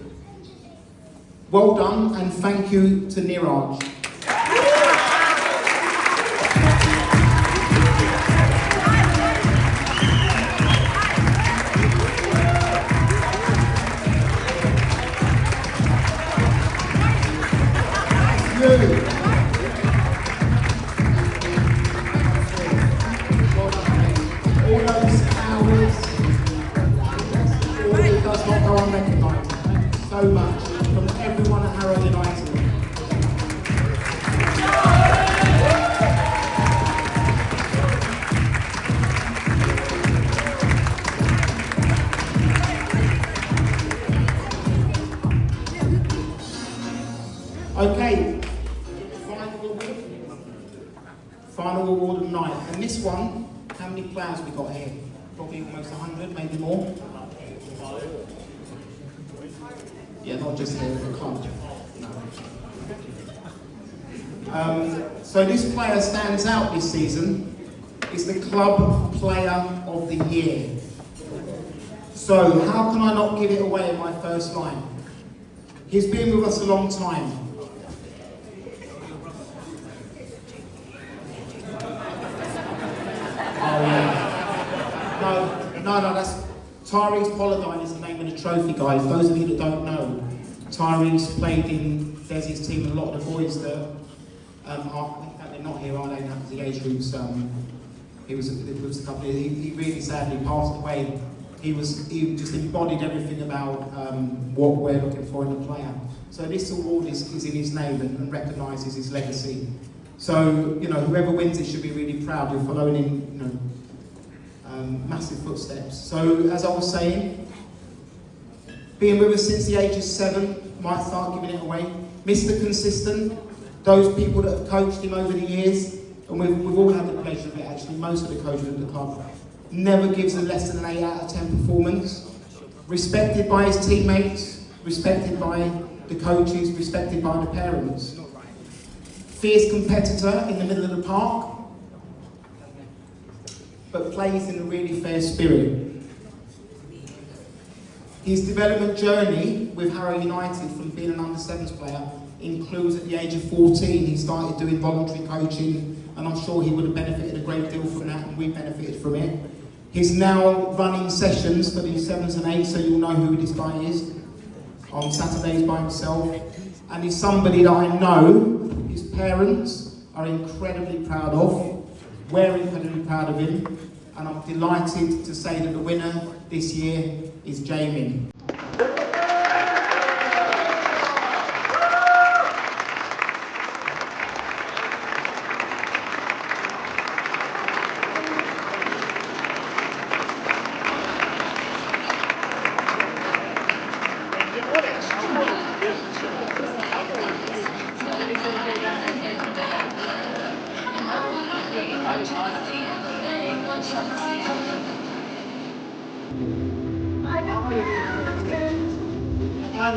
Well done, and thank you to Niraj. So much from everyone at Harrow United. Okay, final award of the night. And this one, how many players we got here? Probably almost 100, maybe more. Yeah, not just here at the club. No. So this player stands out this season. He's the club player of the year. So how can I not give it away in my first line? He's been with us a long time. Oh yeah. No, that's Tyrese Pollardine is the name of the trophy, guys. Those of you that don't know, Tyrese played in Desi's team, and a lot of the boys that they're not here, are they? Because the age groups. He was a couple. He really sadly passed away. He just embodied everything about what we're looking for in a player. So this award is in his name and recognises his legacy. So whoever wins it should be really proud. You're following in massive footsteps. So as I was saying, being with us since the age of 7, might start giving it away. Mr. Consistent, those people that have coached him over the years, and we've all had the pleasure of it actually, most of the coaches at the club, never gives a less than an 8 out of 10 performance. Respected by his teammates, respected by the coaches, respected by the parents. Fierce competitor in the middle of the park, but plays in a really fair spirit. His development journey with Harrow United from being an under-7s player includes at the age of 14, he started doing voluntary coaching, and I'm sure he would have benefited a great deal from that, and we benefited from it. He's now running sessions for the 7s and 8s, so you'll know who this guy is, on Saturdays by himself. And he's somebody that I know his parents are incredibly proud of. We're incredibly proud of him, and I'm delighted to say that the winner this year is Jamie. And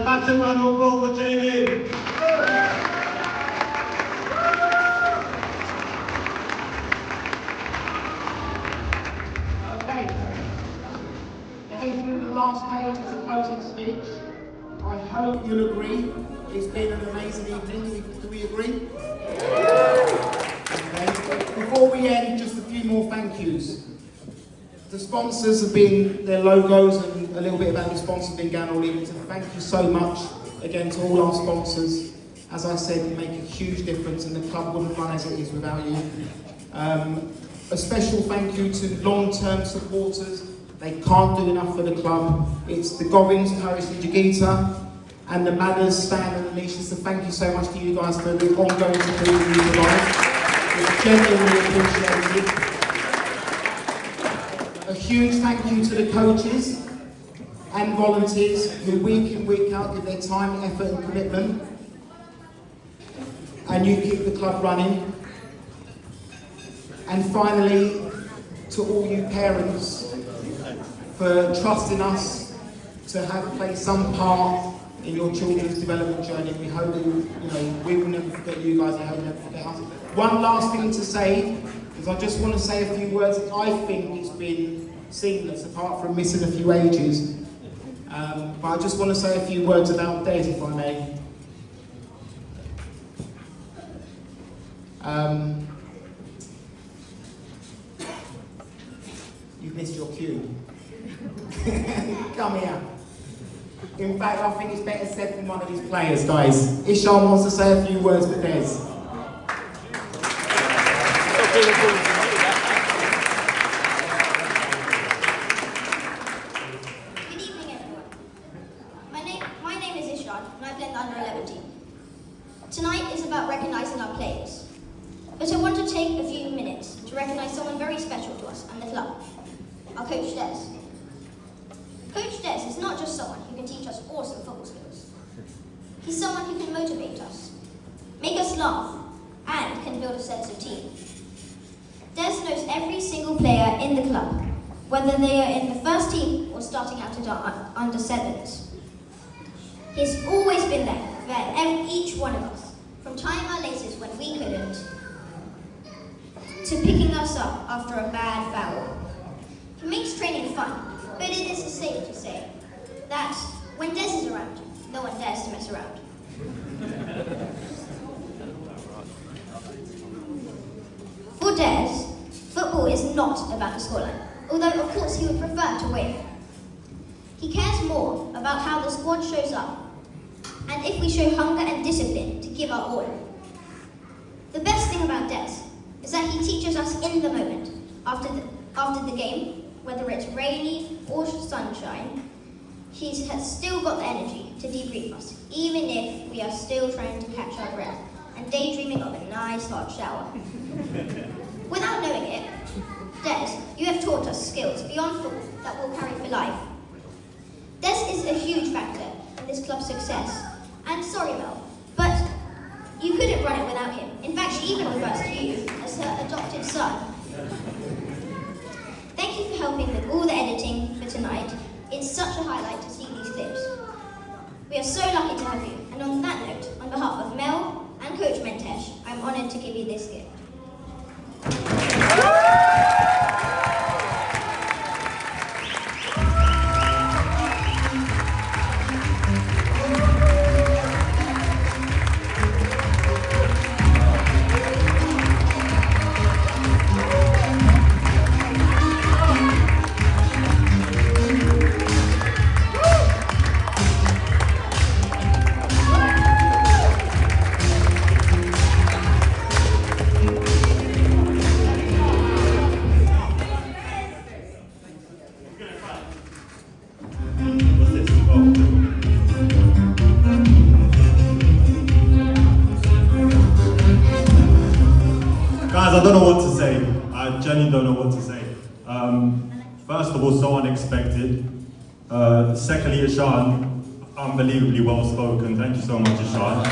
massive round of applause for Jamie. Okay. Getting through the last page of the closing speech. I hope you'll agree it's been an amazing evening. Do we agree? Okay. Before we end, just a few more thank yous. The sponsors have been, their logos and a little bit about the sponsors have been going all evening. So thank you so much again to all our sponsors. As I said, you make a huge difference and the club wouldn't run as it is without you. A special thank you to long-term supporters. They can't do enough for the club. It's the Govins, Paris and Jagita, and the Madders, Stan and Alicia. So thank you so much to you guys for the ongoing support you provide. It's genuinely appreciated. A huge thank you to the coaches and volunteers who week in, week out give their time, effort and commitment. And you keep the club running. And finally, to all you parents for trusting us to have played some part in your children's development journey. We hope that we will never forget you guys, I hope you never forget us. One last thing to say is I just want to say a few words. I think it's been seamless, apart from missing a few ages. But I just want to say a few words about Des, if I may. You've missed your cue. Come here. In fact, I think it's better said from one of these players, guys. Isham wants to say a few words for Des. Good evening, everyone. My name is Isham, and I play in the under-11 team. Tonight is about recognising our players. But I want to take a few minutes to recognise someone very special to us and the club. Our coach Des. Coach Des is not just someone who can teach us awesome football skills. He's someone who can motivate us, make us laugh, and can build a sense of team. Des knows every single player in the club, whether they are in the first team or starting out at our under sevens. He's always been there for each one of us, from tying our laces when we couldn't, to picking us up after a bad foul. He makes training fun, but it is safe to say that when Des is around, no one dares to mess around. For Des, football is not about the scoreline, although of course he would prefer to win. He cares more about how the squad shows up, and if we show hunger and discipline to give our all. The best thing about Des is that he teaches us in the moment, after the game, whether it's rainy or sunshine, he has still got the energy to debrief us, even if we are still trying to catch our breath and daydreaming of a nice hot shower. Without knowing it, Des, you have taught us skills beyond football that we'll carry for life. Des is a huge factor in this club's success, and sorry Mel, but you couldn't run it without him. In fact, she even refers to you as her adopted son. Thank you for helping with all the editing for tonight. It's such a highlight to see these clips. We are so lucky to have you, and on that note, on behalf of Mel and Coach Mentesh, I'm honoured to give you this gift. Guys, I don't know what to say. I genuinely don't know what to say. First of all, so unexpected. Secondly, Ishan, unbelievably well spoken. Thank you so much, Ishan.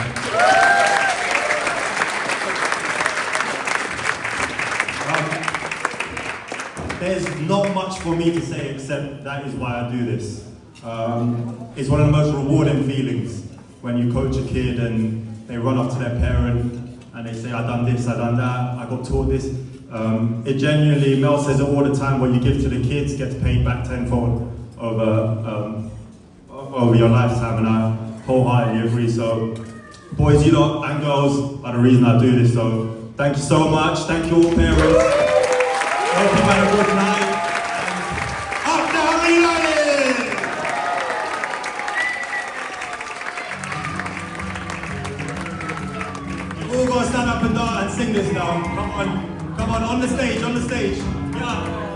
there's not much for me to say except that is why I do this. It's one of the most rewarding feelings when you coach a kid and they run off to their parent and they say, I done this, I done that, I got taught this. It genuinely, Mel says it all the time, what you give to the kids gets paid back tenfold over your lifetime, and I wholeheartedly agree. So, boys, you lot and girls are the reason I do this. So, thank you so much. Thank you all, parents. Hope you've had a good night. And up the Harrow United! You've all got to stand up and dance and sing this now. Come on, on the stage, Yeah.